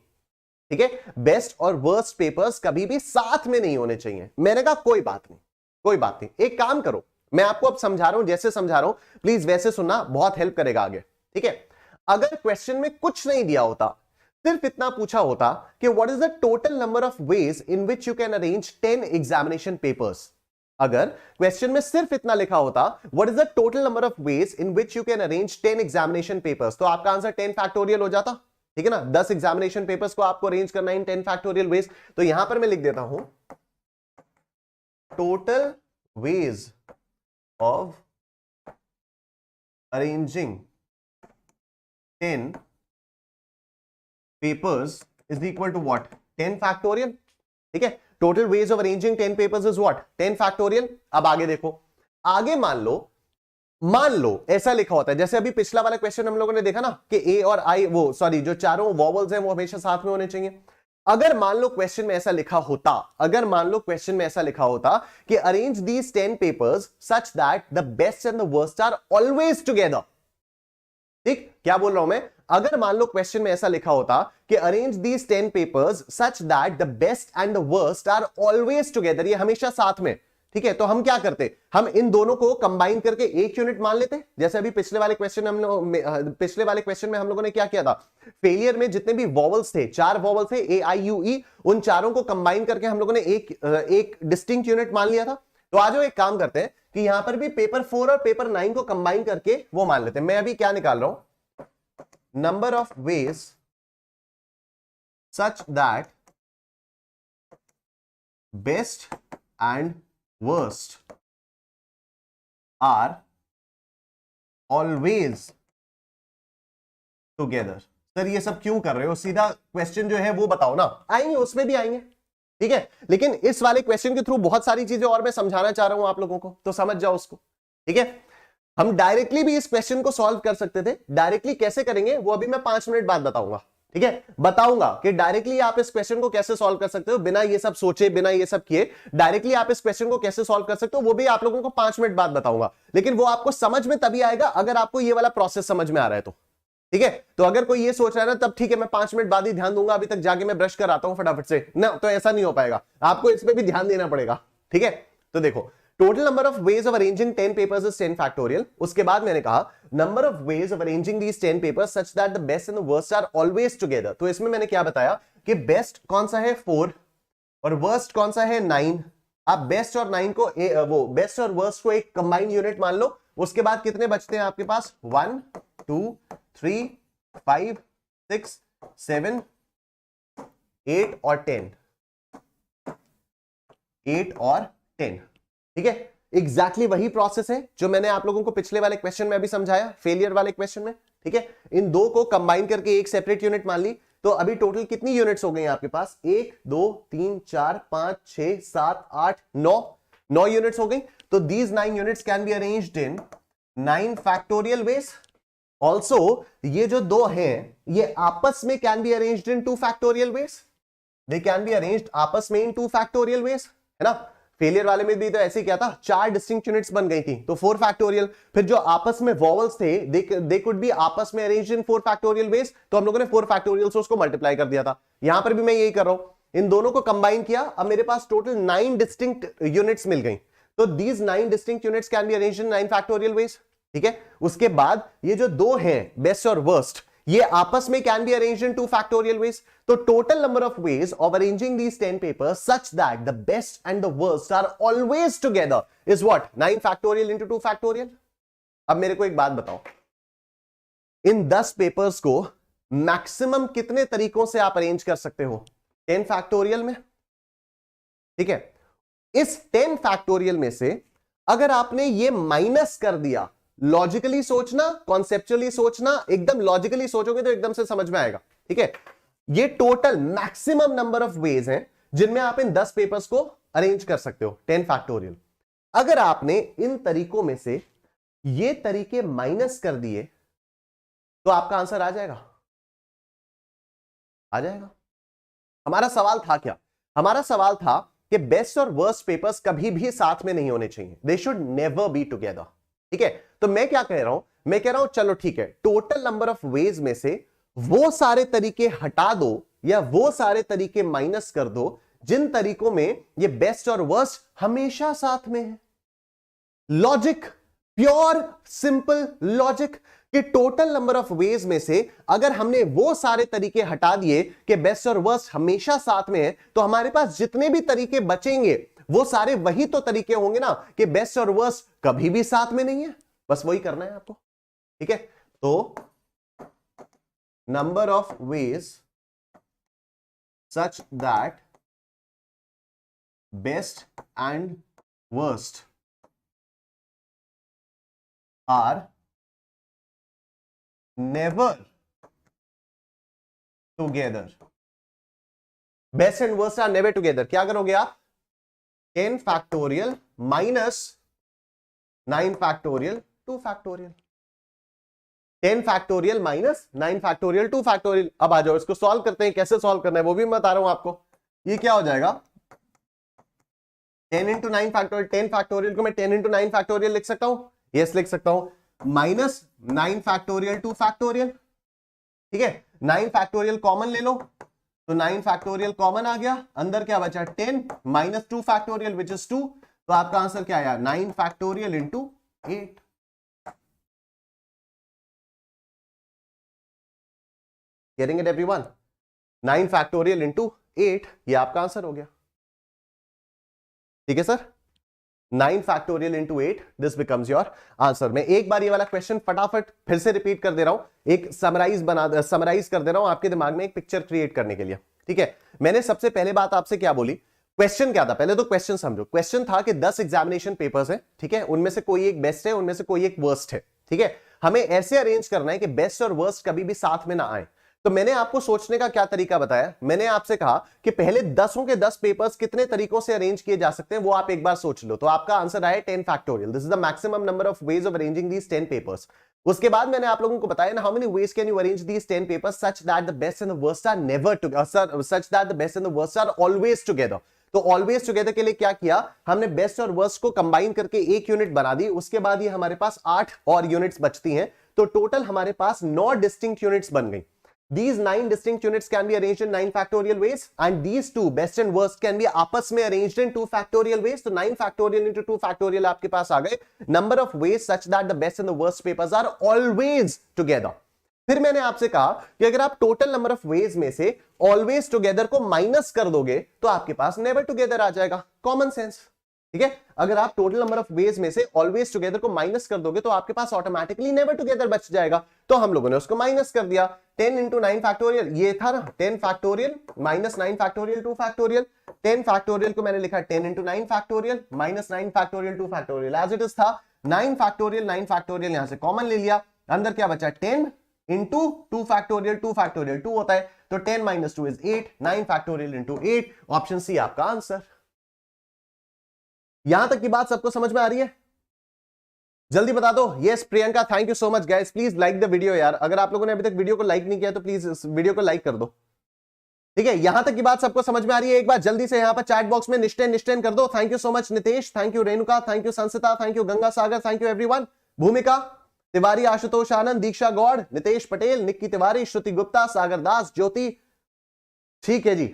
ठीक है, बेस्ट और वर्स्ट पेपर्स कभी भी साथ में नहीं होने चाहिए। मैंने कहा कोई बात नहीं, कोई बात नहीं, एक काम करो, मैं आपको अब समझा रहा हूं, जैसे समझा रहा हूं प्लीज वैसे सुनना, बहुत हेल्प करेगा आगे। ठीक है, अगर क्वेश्चन में कुछ नहीं दिया होता, सिर्फ इतना पूछा होता कि what is the total number of ways in which you can arrange 10 examination papers, अगर क्वेश्चन में सिर्फ इतना लिखा होता what is the total number of ways in which you can arrange 10 examination papers, तो आपका आंसर 10 फैक्टोरियल हो जाता। ठीक है ना, 10 एग्जामिनेशन पेपर्स को आपको अरेंज करना इन 10 फैक्टोरियल वेज। तो यहां पर मैं लिख देता हूं total ways of arranging 10 papers is equal to what, 10 factorial. ठीक है, total ways of arranging 10 papers is what, 10 factorial. अब आगे देखो, आगे मान लो ऐसा लिखा होता है, जैसे अभी पिछला वाला क्वेश्चन हम लोगों ने देखा ना कि ए और आई, वो सॉरी जो चारों वॉवल्स हैं वो हमेशा साथ में होने चाहिए। अगर मान लो क्वेश्चन में ऐसा लिखा होता कि arrange these 10 papers such that the best and the worst are always together. ठीक, क्या बोल रहा हूं मैं, अगर मान लो क्वेश्चन में ऐसा लिखा होता कि arrange these 10 papers such that the best and the worst are always together, ये हमेशा साथ में। ठीक है, तो हम क्या करते, हम इन दोनों को कंबाइन करके एक यूनिट मान लेते, जैसे अभी पिछले वाले क्वेश्चन में हम लोगों ने क्या किया था, फेलियर में जितने भी वॉवल्स थे, 4 वॉवल्स थे ए आई यू ई, उन चारों को कंबाइन करके हम लोगों ने एक डिस्टिंक्ट यूनिट मान लिया था। तो आज एक काम करते हैं कि यहां पर भी पेपर 4 और पेपर 9 को कंबाइन करके वो मान लेते हैं। मैं अभी क्या निकाल रहा हूं, number of ways such that best and worst are always together। Sir ये सब क्यों कर रहे हो, सीधा क्वेश्चन जो है वो बताओ ना। आएंगे, उसमें भी आएंगे। ठीक है, लेकिन इस वाले क्वेश्चन के थ्रू बहुत सारी चीजें और मैं समझाना चाह रहा हूं आप लोगों को, तो समझ जाओ उसको। ठीक है, हम डायरेक्टली भी इस क्वेश्चन को सॉल्व कर सकते थे, डायरेक्टली कैसे करेंगे वो अभी मैं 5 मिनट बाद बताऊंगा। ठीक है, बताऊंगा कि डायरेक्टली आप इस क्वेश्चन को कैसे सॉल्व कर सकते हो, बिना ये सब सोचे, बिना ये सब किए डायरेक्टली आप इस क्वेश्चन को कैसे सॉल्व कर सकते हो, वो भी आप लोगों को 5 मिनट बाद बताऊंगा। लेकिन वो आपको समझ में तभी आएगा अगर आपको ये वाला प्रोसेस समझ में आ रहा है तो, ठीक है। तो अगर कोई ये सोच रहा है ना, तब ठीक है, मैं 5 मिनट बाद ही ध्यान दूंगा, अभी तक जाके मैं ब्रश कर आता हूं फटाफट से ना, तो ऐसा नहीं हो पाएगा, आपको इस पे भी ध्यान देना पड़ेगा, ठीक है। तो देखो, total number of ways of arranging 10 papers is 10 factorial. उसके बाद मैंने कहा number of ways of arranging these 10 papers such that the best and the worst are always together. तो इसमें मैंने क्या बताया कि बेस्ट कौन सा है 4 और वर्स्ट कौन सा है 9। आप बेस्ट और 9 को वो बेस्ट और वर्स्ट को एक कंबाइंड यूनिट मान लो। उसके बाद कितने बचते हैं आपके पास, 1 2 3 5 6 7 8 और 10, 8 और 10, ठीक है। एग्जैक्टली वही प्रोसेस है जो मैंने आप लोगों को पिछले वाले क्वेश्चन में अभी समझाया, फेलियर वाले क्वेश्चन में, ठीक है। इन दो को कंबाइन करके एक सेपरेट यूनिट मान ली। तो अभी टोटल कितनी यूनिट्स हो गई आपके पास, 1 2 3 4 5 6 7 8 9 यूनिट्स हो गई। तो these 9 units can be arranged in 9 factorial veg. Also ये जो दो हैं ये आपस में can be arranged in 2 factorial veg. They can be arranged आपस में इन 2 फैक्टोरियल वेज, है ना। फेलियर वाले में भी तो ऐसे ही क्या था, 4 डिस्टिंक्ट यूनिट्स बन गई थी, तो 4 फैक्टोरियल। फिर जो आपस में वॉवल्स थे दे कुड बी आपस में अरेंज्ड इन 4 फैक्टोरियल वेज, तो हम लोगों ने 4 फैक्टोरियल से उसको मल्टीप्लाई कर दिया था। यहां पर भी मैं यही कर रहा हूं, इन दोनों को कंबाइन किया, अब मेरे पास टोटल 9 डिस्टिंक्ट यूनिट्स मिल गई। तो these 9 distinct units can be arranged in 9 factorial veg, ठीक है। उसके बाद ये जो दो हैं बेस्ट और वर्स्ट, ये आपस में can be arranged in 2 factorial ways. तो total number of ways of arranging these 10 papers such that the best and the worst are always together is what, 9 factorial into 2 factorial. अब मेरे को एक बात बताओ, इन 10 पेपर्स को मैक्सिमम कितने तरीकों से आप अरेंज कर सकते हो 10 फैक्टोरियल में, ठीक है। इस 10 फैक्टोरियल में से अगर आपने ये माइनस कर दिया, लॉजिकली सोचना, कॉन्सेप्चुअली सोचना, एकदम लॉजिकली सोचोगे तो एकदम से समझ में आएगा, ठीक है। ये total maximum number of veg हैं जिनमें आप इन 10 पेपर्स को अरेंज कर सकते हो 10 फैक्टोरियल। अगर आपने इन तरीकों में से ये तरीके माइनस कर दिए तो आपका आंसर आ जाएगा, आ जाएगा। हमारा सवाल था क्या, हमारा सवाल था कि बेस्ट और वर्स्ट पेपर्स कभी भी साथ में नहीं होने चाहिए, they should never be together, ठीक है। तो मैं क्या कह रहा हूं, मैं कह रहा हूं चलो ठीक है, टोटल नंबर ऑफ वेज में से वो सारे तरीके हटा दो या वो सारे तरीके माइनस कर दो जिन तरीकों में ये बेस्ट और वर्स्ट हमेशा साथ में है। लॉजिक, प्योर सिंपल लॉजिक कि टोटल नंबर ऑफ वेज में से अगर हमने वो सारे तरीके हटा दिए कि बेस्ट और वर्स्ट हमेशा साथ में है, तो हमारे पास जितने भी तरीके बचेंगे वो सारे वही तो तरीके होंगे ना कि बेस्ट और वर्स्ट कभी भी साथ में नहीं है। बस वही करना है आपको, ठीक है। तो number of ways such that best and worst are never together, best and worst are never together. क्या करोगे आप, 10 factorial minus 9 factorial 2 factorial, 10 factorial minus 9 factorial 2 factorial. अब आ जाओ, इसको सॉल्व करते हैं, कैसे सॉल्व करना है वो भी मैं बता रहा हूं आपको। ये क्या हो जाएगा, 10 इंटू 9 फैक्टोरियल, 10 फैक्टोरियल को मैं 10 इंटू 9 फैक्टोरियल लिख सकता हूं, यस लिख सकता हूं, माइनस 9 फैक्टोरियल 2 फैक्टोरियल, ठीक है। 9 फैक्टोरियल कॉमन ले लो, तो 9 फैक्टोरियल कॉमन आ गया, अंदर क्या बचा 10 माइनस 2 फैक्टोरियल विच इज 2, तो आपका आंसर क्या आया 9 factorial into 8। Getting it everyone? 9 factorial into 8, ये आपका आंसर हो गया, ठीक है sir. 9 factorial into 8, this becomes your answer. मैं एक बार ये वाला क्वेश्चन फटाफट फिर से रिपीट कर दे रहा हूं, एक समराइज कर दे रहा हूं आपके दिमाग में एक पिक्चर क्रिएट करने के लिए, ठीक है। मैंने सबसे पहले बात आपसे क्या बोली, क्वेश्चन क्या था, पहले तो क्वेश्चन समझो। क्वेश्चन था कि 10 एग्जामिनेशन पेपर्स है, ठीक है, उनमें से कोई एक बेस्ट है, उनमें से कोई एक वर्स्ट है, ठीक है। हमें ऐसे अरेंज करना है कि बेस्ट और वर्स्ट कभी भी साथ में ना आए। तो मैंने आपको सोचने का क्या तरीका बताया, मैंने आपसे कहा कि पहले 10 के 10 पेपर्स कितने तरीकों से अरेंज किए जा सकते हैं वो आप एक बार सोच लो। तो आपका आंसर आया 10 factorial, this is the maximum number of ways of arranging these 10 papers. उसके बाद मैंने आप लोगों को बताया ना, how many ways can you arrange these 10 papers such that the best and the worst are never together, such that the best and the worst are always together. तो always together के लिए क्या किया हमने, बेस्ट और worst को combine करके एक यूनिट बना दी। उसके बाद ये हमारे पास 8 और यूनिट्स बचती हैं, तो टोटल हमारे पास 9 डिस्टिंक्ट यूनिट्स बन गई। These 9 distinct units can be arranged in 9 factorial ways, and these two best and worst can be आपस में arranged in 2 factorial ways. तो 9 factorial into 2 factorial आपके पास आ गए। Number of ways such that the best and the worst papers are always together. फिर मैंने आपसे कहा कि अगर आप टोटल नंबर ऑफ वेज में से ऑलवेज टुगेदर को माइनस कर दोगे तो आपके पास नेवर टुगेदर आ जाएगा। कॉमन सेंस, ठीक है। अगर आप टोटल नंबर ऑफ वेज में से ऑलवेज टुगेदर को माइनस कर दोगे तो आपके पास ऑटोमेटिकली नेवर टुगेदर बच जाएगा। तो हम लोगों ने उसको माइनस कर दिया। 10 into 9 फैक्टोरियल ये था ना, 10 factorial minus 9 factorial 2 factorial. 10 factorial को मैंने लिखा 10 into 9 factorial minus 9 factorial 2 factorial, as it is था। 9 फैक्टोरियल यहां से कॉमन ले लिया, अंदर क्या बचा 10 into 2 फैक्टोरियल, 2 फैक्टोरियल 2 होता है, तो 10 minus 2 is 8, 9 factorial into 8, option C आपका आंसर। यहां तक की बात सबको समझ में आ रही है? जल्दी बता दो। Yes Priyanka, thank you so much guys, please like the video यार। अगर आप लोगों ने अभी तक वीडियो को लाइक नहीं किया तो प्लीज इस वीडियो को लाइक कर दो, ठीक है। यहां तक की बात सबको समझ में आ रही है? एक बार जल्दी से यहां पर चैट बॉक्स में निश्चय कर दो। Thank you so much Nitesh, thank you Renuka, thank you Sansita, thank you Ganga Sagar, thank you everyone. Bhumika Tiwari, Ashutosh आनंद, दीक्षा गौड़, नितेश पटेल, निक्की तिवारी, श्रुति गुप्ता, सागर दास, ज्योति, ठीक है जी,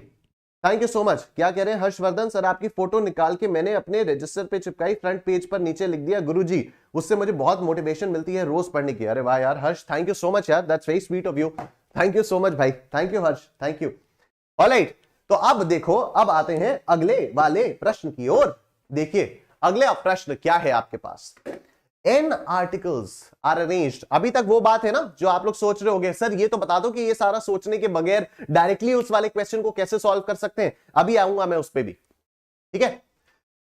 थैंक यू सो मच। क्या कह रहे हैं हर्षवर्धन सर, आपकी फोटो निकाल के मैंने अपने रजिस्टर पे चिपकाई, फ्रंट पेज पर नीचे लिख दिया गुरुजी, उससे मुझे बहुत मोटिवेशन मिलती है रोज पढ़ने की। अरे वाह यार Harsh, thank you so much यार, that's very sweet of you, thank you so much भाई, thank you Harsh, thank you. Alright, तो अब देखो, अब आते हैं अगले वाले प्रश्न की ओर। देखिए अगले प्रश्न क्या है आपके पास। N articles are arranged, अभी तक वो बात है ना जो आप लोग सोच रहे होंगे, सर ये तो बता दो कि ये सारा सोचने के बगैर डायरेक्टली उस वाले क्वेश्चन को कैसे सॉल्व कर सकते हैं। अभी आऊंगा मैं उस पे भी, ठीक है।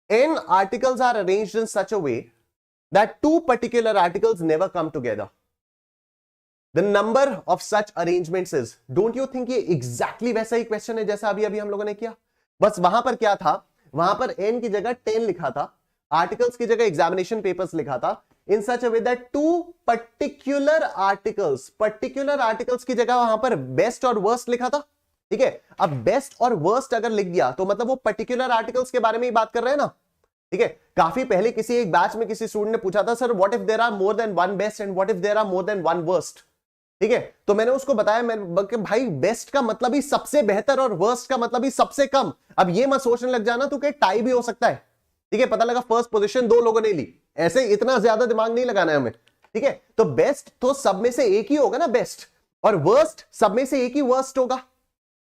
N articles are arranged in such a way that two particular articles never come together. The number of such arrangements is, don't you think ये exactly वैसा ही क्वेश्चन है जैसा अभी हम लोगों ने किया। बस वहां पर क्या था, वहां पर N की जगह 10 लिखा था, आर्टिकल्स की जगह एग्जामिनेशन पेपर्स लिखा था, in such a way that two particular articles की जगह वहां पर बेस्ट और वर्स्ट लिखा था, ठीक है। अब बेस्ट और वर्स्ट अगर लिख दिया तो मतलब वो पर्टिकुलर आर्टिकल्स के बारे में ही बात कर रहे हैं ना, ठीक है। काफी पहले किसी एक बैच में किसी स्टूडेंट ने पूछा था, sir what if there are more than one best and what if there are more than one worst, ठीक है। तो मैंने उसको बताया, मैं भाई बेस्ट का मतलब ही सबसे बेहतर और वर्स्ट का मतलब ही सबसे कम। अब ये मत सोचने लग जाना तो कि टाई भी हो सकता है, ठीक है। पता लगा फर्स्ट पोजीशन 2 लोगों ने ली, ऐसे इतना ज्यादा दिमाग नहीं लगाना है हमें, ठीक है। तो बेस्ट तो सब में से एक ही होगा ना बेस्ट, और वर्स्ट सब में से एक ही वर्स्ट होगा,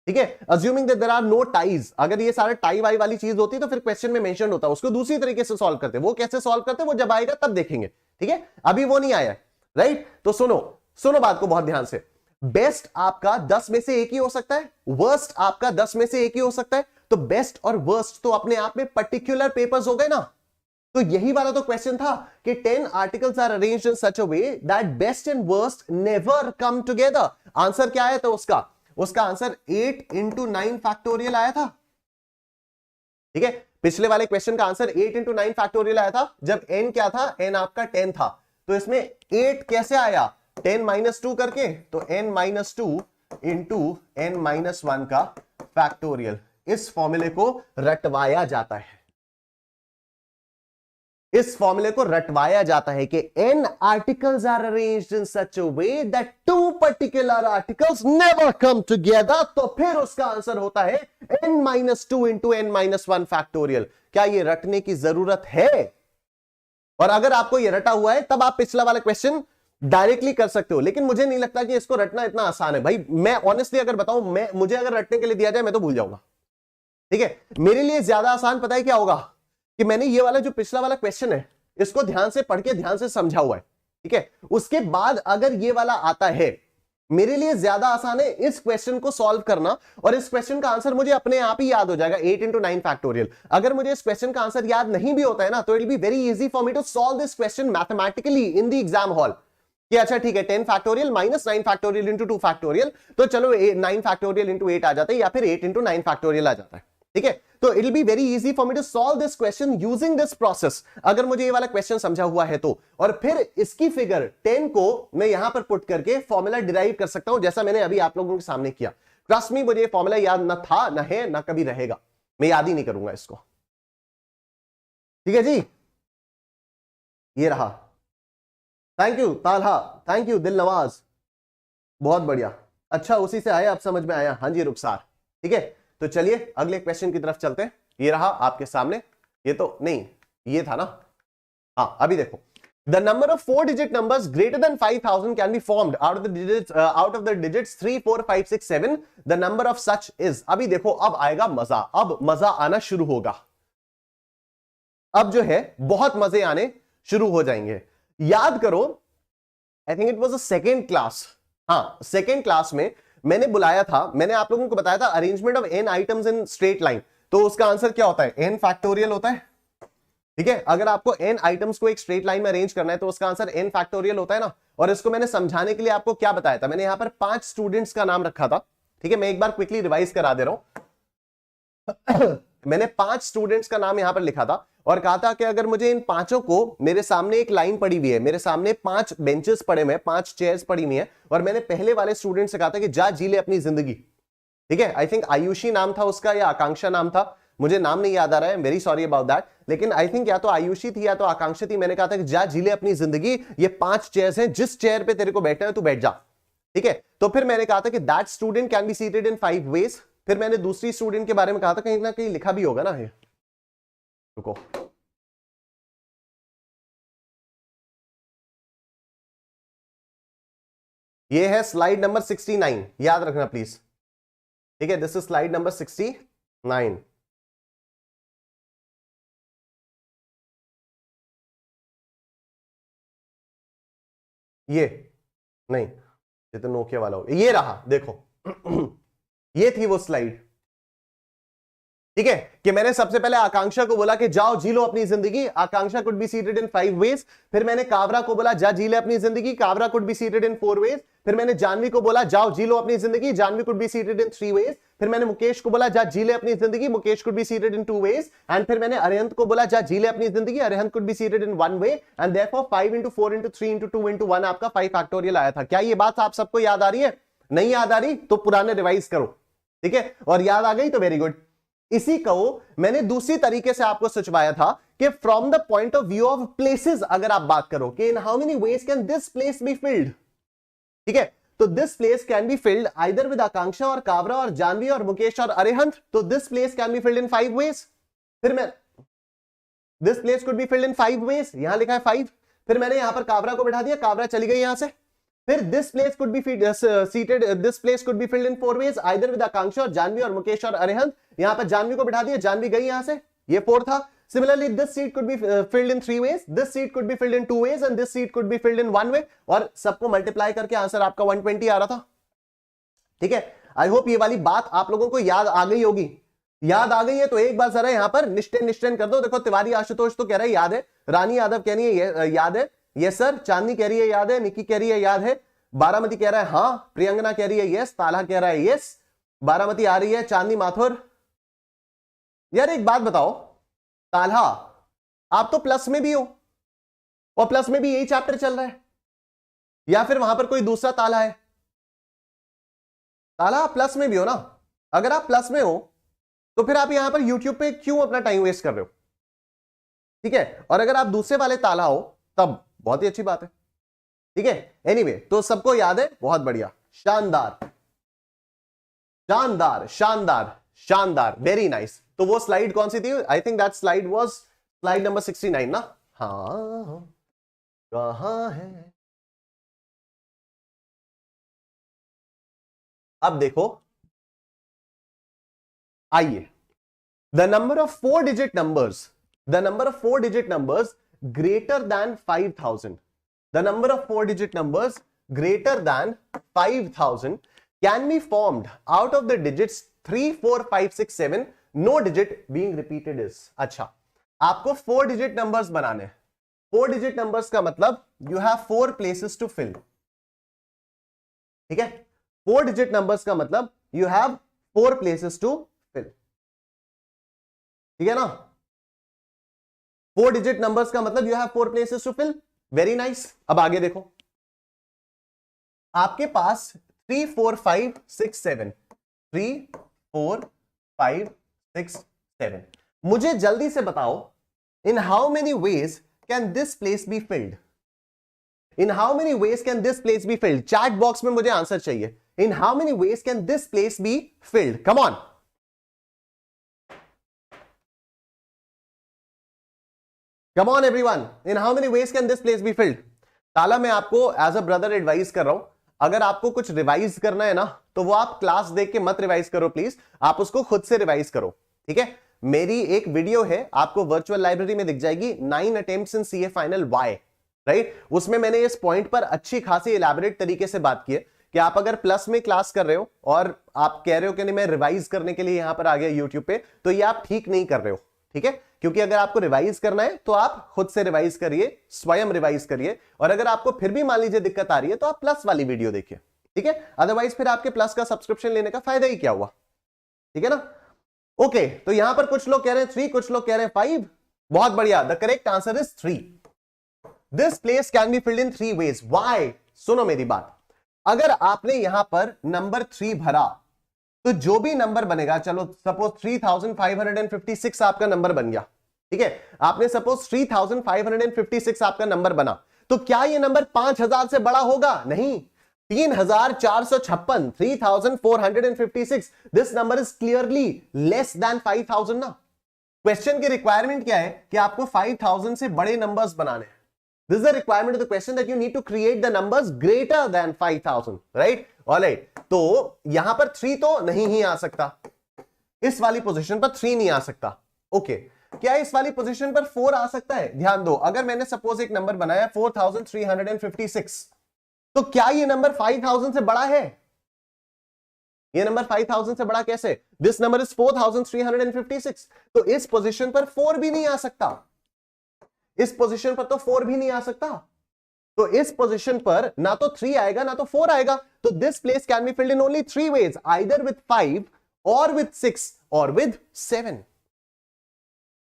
ठीक है। Assuming that there are no ties, अगर ये सारे टाई वाई वाली चीज होती तो फिर क्वेश्चन में मेंशन होता, उसको दूसरी तरीके से सॉल्व करते। वो कैसे सॉल्व करते वो जब आएगा तब देखेंगे, ठीक है। अभी वो नहीं आया, राइट। तो सुनो बात को बहुत ध्यान से। बेस्ट आपका 10 में से एक ही हो सकता है, वर्स्ट आपका 10 में से एक ही हो सकता है। तो बेस्ट और वर्स्ट तो अपने आप में पर्टिकुलर पेपर्स हो गए ना। तो यही वाला तो क्वेश्चन था कि 10 articles are arranged in such a way that best and worst never come together. Answer क्या है तो उसका आंसर 8 into 9 फैक्टोरियल आया था, ठीक है। पिछले वाले क्वेश्चन का आंसर 8 into 9 फैक्टोरियल आया था जब n क्या था, n आपका 10 था। तो इसमें 8 कैसे आया, 10 - 2 करके, तो n - 2 into n - 1 का फैक्टोरियल। इस फॉर्मूले को रटवाया जाता है, इस फॉर्मूले को रटवाया जाता है कि n articles are arranged in such a way that two particular articles never come together. तो फिर उसका आंसर होता है n - 2 into n - 1 फैक्टोरियल। क्या ये रटने की जरूरत है? और अगर आपको ये रटा हुआ है तब आप पिछला वाला क्वेश्चन डायरेक्टली कर सकते हो, लेकिन मुझे नहीं लगता कि इसको रटना इतना आसान है भाई। मैं ऑनेस्टली अगर बताऊं, मुझे अगर रटने के लिए दिया जाए मैं तो भूल जाऊंगा, ठीक है। मेरे लिए ज्यादा आसान पता है क्या होगा, कि मैंने ये वाला जो पिछला वाला क्वेश्चन है इसको ध्यान से पढ़ के ध्यान से समझा हुआ है, ठीक है। उसके बाद अगर ये वाला आता है, मेरे लिए ज्यादा आसान है इस क्वेश्चन को सॉल्व करना, और इस क्वेश्चन का आंसर मुझे अपने आप ही याद हो जाएगा, 8 into 9 फैक्टोरियल। अगर मुझे इस क्वेश्चन का आंसर याद नहीं भी होता है ना, तो it will be very easy for me to solve this question mathematically in the exam hall, कि अच्छा ठीक है 10 factorial minus 9 factorial into 2 factorial, तो चलो 9 फैक्टोरियल इंटू 8 आ जाता है, या फिर 8 into 9 फैक्टोरियल आ जाता है, ठीक है। तो it will be very easy for me to solve this question using this process, अगर मुझे ये वाला क्वेश्चन समझा हुआ है तो। और फिर इसकी फिगर 10 को मैं यहां पर पुट करके फॉर्मूला डिराइव कर सकता हूं, जैसा मैंने अभी आप लोगों के सामने किया। ट्रस्ट मी, मुझे फॉर्मूला याद ना था, ना है, ना कभी रहेगा, मैं याद ही नहीं करूंगा इसको। ठीक है जी, ये रहा। थैंक यू तालहा, थैंक यू दिल नवाज, बहुत बढ़िया। अच्छा, उसी से आया, अब समझ में आया। हाँ जी रुखसार, ठीक है। तो चलिए अगले क्वेश्चन की तरफ चलते हैं। ये रहा आपके सामने, ये तो नहीं, ये था ना। हाँ, अभी देखो, the number of 4 digit numbers greater than 5000 can be formed out of the digits 3 4 5 6 7, the number of such is. अभी देखो, अब आएगा मजा, अब मजा आना शुरू होगा। अब जो है बहुत मजे आने शुरू हो जाएंगे। याद करो, I think it was a second class, हाँ सेकेंड क्लास में मैंने बुलाया था, मैंने आप लोगों को बताया था arrangement of n items in straight line. तो उसका आंसर क्या होता है? n फैक्टोरियल होता है। ठीक है, अगर आपको n आइटम्स को एक स्ट्रेट लाइन में अरेंज करना है तो उसका आंसर n फैक्टोरियल होता है ना। और इसको मैंने समझाने के लिए आपको क्या बताया था, मैंने यहां पर 5 स्टूडेंट्स का नाम रखा था। ठीक है, मैं एक बार क्विकली रिवाइज करा दे रहा हूं। मैंने 5 स्टूडेंट्स का नाम यहां पर लिखा था और कहा था कि अगर मुझे इन पांचों को, मेरे सामने एक लाइन पड़ी हुई है, मेरे सामने 5 बेंचेस पड़े हुए हैं, 5 चेयर्स पड़ी हुई हैं, और मैंने पहले वाले स्टूडेंट से कहा था कि जा जी ले अपनी जिंदगी। ठीक है, आई थिंक आयुषी नाम था उसका या आकांक्षा नाम था, मुझे नाम नहीं याद आ रहा है, वेरी सॉरी अबाउट दैट, लेकिन आई थिंक या तो आयुषी थी या तो आकांक्षा थी। मैंने कहा था कि जा जी ले अपनी जिंदगी, ये 5 चेयर्स हैं, जिस चेयर पे तेरे को बैठना है तू बैठ जा। ठीक है, तो फिर मैंने कहा था कि that student can be seated in 5 ways. फिर मैंने दूसरी स्टूडेंट के बारे में कहा था, कहीं ना कहीं लिखा भी होगा ना ये, रुको, ये है स्लाइड नंबर 69, याद रखना प्लीज। ठीक है, दिस इज स्लाइड नंबर 69। ये नहीं, ये तो नोकिया वाला हो, ये रहा देखो। ये थी वो स्लाइड। ठीक है, कि मैंने सबसे पहले आकांक्षा को बोला कि जाओ जी लो अपनी जिंदगी, Akanksha could be seated in 5 ways. फिर मैंने कावरा को बोला जा जी ले अपनी जिंदगी, Kavra could be seated in 4 ways. फिर मैंने जानवी को बोला जाओ जी लो अपनी जिंदगी, Janvi could be seated in 3 ways. फिर मैंने मुकेश को बोला जा जी ले अपनी जिंदगी, Mukesh could be seated in 2 ways. And फिर मैंने अरिहंत को बोला जा जी ले अपनी जिंदगी, Arihant could be seated in 1 way. And therefore 5 into 4 into 3 into 2 into 1 आपका 5 फैक्टोरियल आया था। क्या ये बात आप सबको याद आ रही है? नहीं याद आ रही तो पुराने रिवाइज करो। ठीक है, और याद आ गई तो वेरी गुड। इसी को मैंने दूसरी तरीके से आपको सोचवाया था कि from the point of view of places अगर आप बात करो कि in how many ways can this place be filled. ठीक है, तो this place can be filled either with Akanksha और कावरा और जानवी और मुकेश और अरिहंत। तो this place can be filled in 5 ways. फिर मैं this place could be filled in 5 ways, यहां लिखा है 5। फिर मैंने यहां पर कावरा को बैठा दिया, कावरा चली गई यहां से। फिर this place could be seated, this place could be filled in 4 ways either with आकांक्षा और जानवी और मुकेश और अरिहंत। यहां पर जानवी को बिठा दिया, जानवी गई यहां से, ये 4 था। Similarly, this seat could be filled in 3 ways, this seat could be filled in 2 ways and this seat could be filled in 1 way। और सबको मल्टीप्लाई करके आंसर आपका 120 आ रहा था। ठीक है, आई होप ये वाली बात आप लोगों को याद आ गई होगी। याद आ गई है तो एक बार जरा यहां पर निश्चय कर दो। देखो, तिवारी आशुतोष तो कह रहा है याद है, रानी यादव कह रही है याद है, यस सर, चांदनी कह रही है याद है, निकी कह रही है याद है, बारामती कह रहा है हाँ, प्रियंगना कह रही है यस, ताला कह रहा है यस, बारामती आ रही है, चांदनी माथुर। यार एक बात बताओ, ताला आप तो प्लस में भी हो और प्लस में भी यही चैप्टर चल रहा है, या फिर वहां पर कोई दूसरा ताला है? ताला आप प्लस में भी हो ना? अगर आप प्लस में हो तो फिर आप यहां पर यूट्यूब पे क्यों अपना टाइम वेस्ट कर रहे हो? ठीक है, और अगर आप दूसरे वाले ताला हो तब बहुत ही अच्छी बात है। ठीक है, एनीवे, तो सबको याद है, बहुत बढ़िया, शानदार शानदार शानदार शानदार, वेरी नाइस। तो वो स्लाइड कौन सी थी? I think that slide was slide number 69 ना। हाँ, कहां है? अब देखो, आइए, the number of 4 digit numbers, the number of 4 digit numbers greater than 5000, the number of 4 digit numbers greater than 5000 can be formed out of the digits 3 4 5 6 7, no digit being repeated is। अच्छा, आपको 4 digit numbers बनाने। 4 digit numbers का मतलब you have 4 places to fill। ठीक है, 4 digit numbers का मतलब you have 4 places to fill। ठीक है ना? 4 डिजिट नंबर्स का मतलब you have 4 places to fill. Very nice. अब आगे देखो, आपके पास 3 4 5 6 7 3 4 5 6 7। मुझे जल्दी से बताओ, in how many ways can this place be filled? In how many ways can this place be field? Chat box में मुझे आंसर चाहिए। इन how many ways can this place be field? Come on. Come on everyone, in how many ways can this place be field? ताला, मैं आपको as a brother advice कर रहा हूं, अगर आपको कुछ रिवाइज करना है ना, तो वो आप क्लास देख के मत रिवाइज करो प्लीज, आप उसको खुद से रिवाइज करो। ठीक है? मेरी एक वीडियो है, आपको वर्चुअल लाइब्रेरी में दिख जाएगी, 9 attempts in CA final why, right? उसमें मैंने इस पॉइंट पर अच्छी खासी इलैबोरेट तरीके से बात की है कि आप अगर प्लस में क्लास कर रहे हो और आप कह रहे हो कि नहीं मैं रिवाइज करने के लिए यहां पर आ गया यूट्यूब पे, तो ये आप ठीक नहीं कर रहे हो। ठीक है? क्योंकि अगर आपको रिवाइज करना है तो आप खुद से रिवाइज करिए, स्वयं रिवाइज करिए, और अगर आपको फिर भी मान लीजिए दिक्कत आ रही है तो आप प्लस वाली वीडियो देखिए। ठीक है? अदरवाइज फिर आपके प्लस का सब्सक्रिप्शन लेने का फायदा ही क्या हुआ? ठीक है ना? ओके, तो यहां पर कुछ लोग कह रहे हैं 3, कुछ लोग कह रहे हैं 5। बहुत बढ़िया, the correct answer is 3। This place can be filled in 3 ways. Why? सुनो मेरी बात, अगर आपने यहां पर नंबर 3 भरा तो जो भी नंबर बनेगा, चलो सपोज 3556 आपका नंबर बन गया। ठीक है? आपने सपोज 3556 आपका नंबर बना, तो क्या ये नंबर 5000 से बड़ा होगा? नहीं, 3456, 3456, this number is clearly less than 5000 ना। क्वेश्चन की रिक्वायरमेंट क्या है कि आपको 5000 से बड़े नंबर्स बनाने हैं। This is the requirement of the question, that you need to create the numbers greater than 5000, right? Alright, तो यहां पर 3 तो नहीं ही आ सकता, इस वाली पोजीशन पर 3 नहीं आ सकता। ओके, क्या इस वाली पोजीशन पर 4 आ सकता है? ध्यान दो, अगर मैंने सपोज एक नंबर बनाया 4356, तो क्या ये नंबर 5000 से बड़ा है? ये नंबर 5000 से बड़ा कैसे? दिस नंबर इज 4356, तो इस पोजीशन पर 4 भी नहीं आ सकता, इस पोजीशन पर तो 4 भी नहीं आ सकता, तो इस पोजीशन पर ना तो 3 आएगा ना तो 4 आएगा। तो this place can be filled in only 3 ways, either with 5 और विद 6 और विद 7।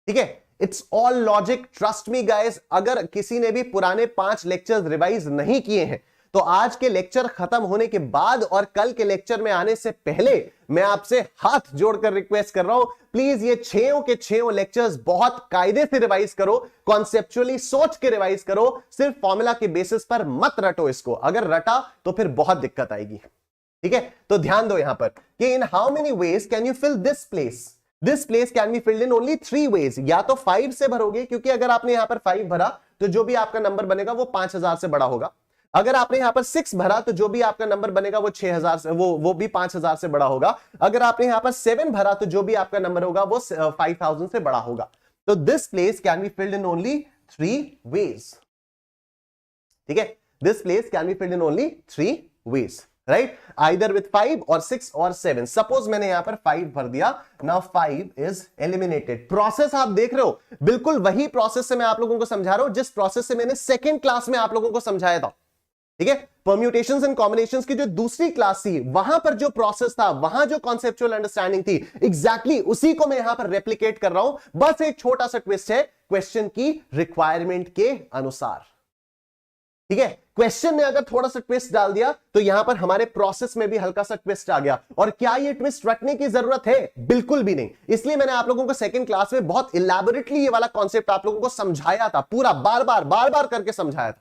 ठीक है? It's all logic, trust me guys. अगर किसी ने भी पुराने 5 लेक्चर्स रिवाइज नहीं किए हैं, तो आज के लेक्चर खत्म होने के बाद और कल के लेक्चर में आने से पहले मैं आपसे हाथ जोड़कर रिक्वेस्ट कर रहा हूं, प्लीज ये 6 के 6 लेक्चर्स बहुत कायदे से रिवाइज करो, कॉन्सेप्चुअली सोच के रिवाइज करो, सिर्फ फॉर्मूला के बेसिस पर मत रटो इसको। अगर रटा तो फिर बहुत दिक्कत आएगी। ठीक है? तो ध्यान दो यहां पर कि in how many ways can you fill this place? This place can be filled in only 3 ways. या तो 5 से भरोगे, क्योंकि अगर आपने यहां पर 5 भरा तो जो भी आपका नंबर बनेगा वो 5000 से बड़ा होगा। अगर आपने यहां पर 6 भरा तो जो भी आपका नंबर बनेगा वो 6000 से, वो भी 5000 से बड़ा होगा। अगर आपने यहां पर 7 भरा तो जो भी आपका नंबर होगा वो 5000 से बड़ा होगा। तो this place can be filled in only 3 ways. ठीक है? This place can be filled in only 3 ways, right? Either with 5 or 6 और 7। सपोज मैंने यहां पर 5 भर दिया, नाउ 5 इज एलिमिनेटेड। प्रोसेस आप देख रहे हो, बिल्कुल वही प्रोसेस से मैं आप लोगों को समझा रहा हूं जिस प्रोसेस से मैंने सेकेंड क्लास में आप लोगों को समझाया था। ठीक है? परम्यूटेशंस एंड कॉम्बिनेशंस की जो दूसरी क्लास थी, वहां पर जो प्रोसेस था, वहां जो कॉन्सेप्चुअल अंडरस्टैंडिंग थी, एग्जैक्टली उसी को मैं यहां पर रेप्लिकेट कर रहा हूं। बस एक छोटा सा ट्विस्ट है क्वेश्चन की रिक्वायरमेंट के अनुसार। ठीक है? क्वेश्चन ने अगर थोड़ा सा ट्विस्ट डाल दिया तो यहां पर हमारे प्रोसेस में भी हल्का सा ट्विस्ट आ गया। और क्या ये ट्विस्ट रखने की जरूरत है? बिल्कुल भी नहीं। इसलिए मैंने आप लोगों को सेकंड क्लास में बहुत इलैबोरेटली ये वाला कॉन्सेप्ट आप लोगों को समझाया था, पूरा बार बार करके समझाया था।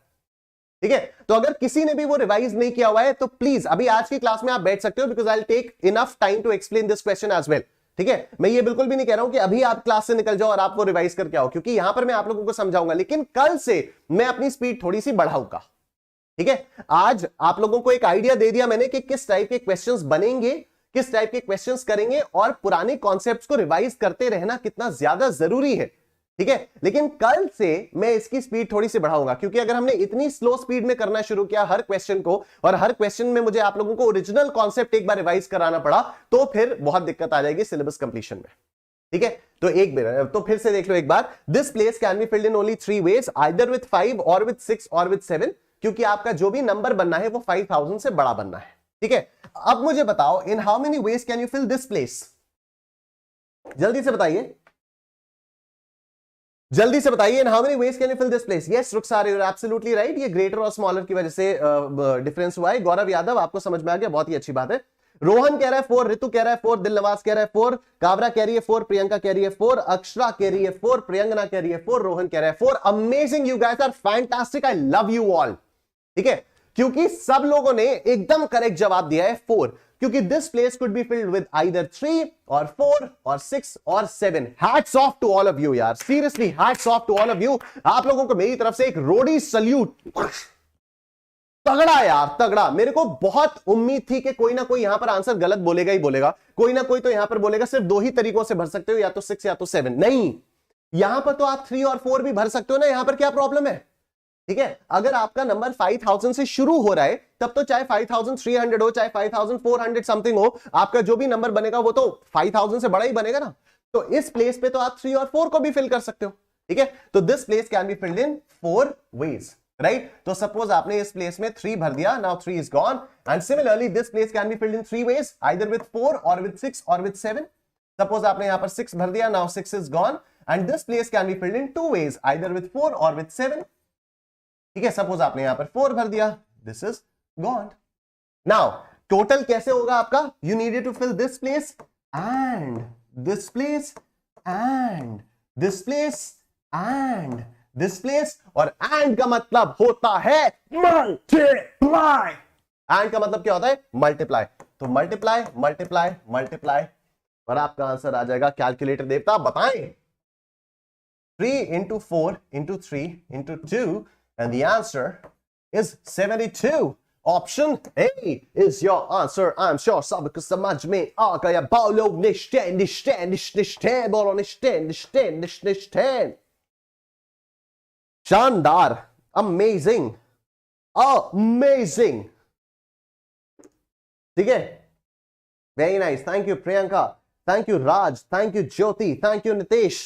ठीक है? तो अगर किसी ने भी वो रिवाइज नहीं किया हुआ है तो प्लीज अभी आज की क्लास में आप बैठ सकते हो, because I will take enough time to explain this question as well. ठीक है? मैं ये बिल्कुल भी नहीं कह रहा हूं कि अभी आप क्लास से निकल जाओ और आप वो रिवाइज करके आओ, क्योंकि यहां पर मैं आप लोगों को समझाऊंगा, लेकिन कल से मैं अपनी स्पीड थोड़ी सी बढ़ाऊंगा। ठीक है? आज आप लोगों को एक आइडिया दे दिया मैंने कि किस टाइप के क्वेश्चंस बनेंगे, किस टाइप के क्वेश्चंस करेंगे, और पुराने कॉन्सेप्ट्स को रिवाइज करते रहना कितना ज्यादा जरूरी है। ठीक है? लेकिन कल से मैं इसकी स्पीड थोड़ी सी बढ़ाऊंगा, क्योंकि अगर हमने इतनी स्लो स्पीड में करना शुरू किया हर क्वेश्चन को, और हर क्वेश्चन में मुझे आप लोगों को ओरिजिनल कॉन्सेप्ट एक बार रिवाइज कराना पड़ा, तो फिर बहुत दिक्कत आ जाएगी सिलेबस कंप्लीशन में। ठीक है? तो एक बार तो फिर से देख लो एक बार, this place can be filled in only 3 ways, either with 5 और विद 6 और विद 7, क्योंकि आपका जो भी नंबर बनना है वो 5000 से बड़ा बनना है। ठीक है? अब मुझे बताओ, in how many ways can you fill this place? जल्दी से बताइए, जल्दी से बताइए, how many ways can you fill this place? Yes Rukhsar, you are absolutely right, ये ग्रेटर और स्मॉलर की वजह से डिफरेंस हुआ है। गौरव यादव, आपको समझ में आ गया, बहुत ही अच्छी बात है। रोहन कह रहा है 4, ऋतु कह रहा है 4, दिलनवाज कह रहा है 4, कावरा कह रही है 4, प्रियंका कह रही है 4, अक्षरा कह रही है 4, प्रियंगना कह रही है 4, रोहन कह रहा है 4। Amazing, you guys are fantastic, I love you all. ठीक है, क्योंकि सब लोगों ने एकदम करेक्ट जवाब दिया है 4, क्योंकि this place could be filled with either 3 और 4 और 6 और 7। Hats off to all of you यार, seriously hats off to all of you. आप लोगों को मेरी तरफ से एक रोडी सल्यूट। तगड़ा यार, तगड़ा। मेरे को बहुत उम्मीद थी कि कोई ना कोई यहां पर आंसर गलत बोलेगा ही बोलेगा, कोई ना कोई तो यहां पर बोलेगा सिर्फ 2 ही तरीकों से भर सकते हो, या तो 6 या तो 7। नहीं, यहां पर तो आप 3 और 4 भी भर सकते हो ना, यहां पर क्या प्रॉब्लम है? ठीक है, अगर आपका नंबर 5000 से शुरू हो रहा है तब तो चाहे 5300 हो, चाहे 5400 समथिंग हो, आपका जो भी नंबर बनेगा वो तो 5000 से बड़ा ही बनेगा ना। तो इस प्लेस पे तो आप 3 और 4 को भी फिल कर सकते हो। ठीक है, तो this place can be filled in 4 ways, right? तो सपोज आपने इस प्लेस में 3 भर दिया, now 3 is gone, and similarly this place can be filled in 3 ways, either with 4 or with 6 or with 7। Suppose आपने यहां पर 6 भर दिया, now 6 is gone, and this place can be filled in 2 ways, either with 4 or with 7। ठीक है, suppose आपने यहां पर 4 भर दिया, this is gone. Now total कैसे होगा आपका? You needed to fill this place and this place and this place and this place, और एंड का मतलब होता है मल्टीप्लाई। एंड का मतलब क्या होता है? मल्टीप्लाई। तो मल्टीप्लाई मल्टीप्लाई मल्टीप्लाई, और आपका आंसर आ जाएगा। कैलकुलेटर देवता बताएं। 3 into 4 into 3 into 2, and the answer is 72. Option A is your answer. I'm sure सबको समझ में आ गया। बोलो निश्चय निश्चय निश्चय, बोलो निश्चय निश्चय निश्चय। शानदार, अमेजिंग अमेजिंग। ठीक है, very nice, thank you Priyanka, thank you Raj, thank you Jyoti, thank you Nitesh,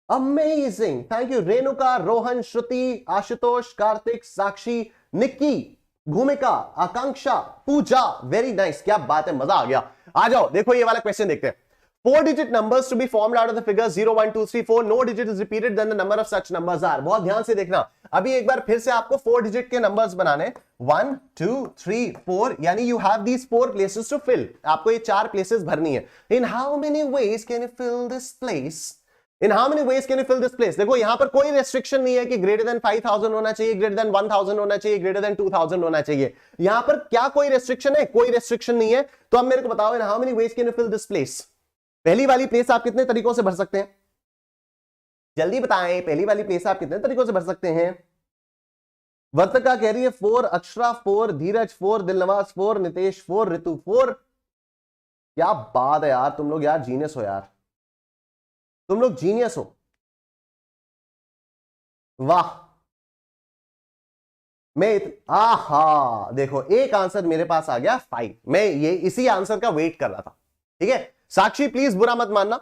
amazing, thank you Renuka, Rohan, Shruti, Ashutosh, Kartik, Sakshi, Nikki, Bhumika, Akanksha, Puja, very nice, क्या बात है, मजा आ गया। आ जाओ, देखो ये वाला क्वेश्चन देखते हैं। 4 digit numbers to be formed out of the figures 0, 1, 2, 3, 4. No digit is repeated than the number of such numbers are. बहुत ध्यान से देखना। अभी एक बार फिर से आपको 4 digit के नंबर्स बनाने, 1, 2, 3, 4, यानी you have these 4 places to fill. आपको ये 4 places भरनी है। In how many ways can you fill this place? In how many ways can you fill this place? देखो यहां पर कोई रेस्ट्रिक्शन नहीं है कि ग्रेटर देन 5000 होना चाहिए, ग्रेटर देन 1000 होना चाहिए, ग्रेटर देन 2000 होना चाहिए। यहां पर क्या कोई रेस्ट्रिक्शन है? कोई रेस्ट्रिक्शन नहीं है। तो अब मेरे को बताओ, in how many ways can you fill this place? पहली वाली प्लेस आप कितने तरीकों से भर सकते हैं? जल्दी बताएं, पहली वाली प्लेस आप कितने तरीकों से भर सकते हैं? वर्तिका कह रही है 4, अक्षरा 4, धीरज 4, दिलनवाज 4, नितेश 4, ऋतु 4। क्या बात है यार, तुम लोग यार जीनियस हो यार, तुम लोग जीनियस हो, वाह। आहा, देखो एक आंसर मेरे पास आ गया 5। मैं ये इसी आंसर का वेट कर रहा था। ठीक है, साक्षी प्लीज बुरा मत मानना,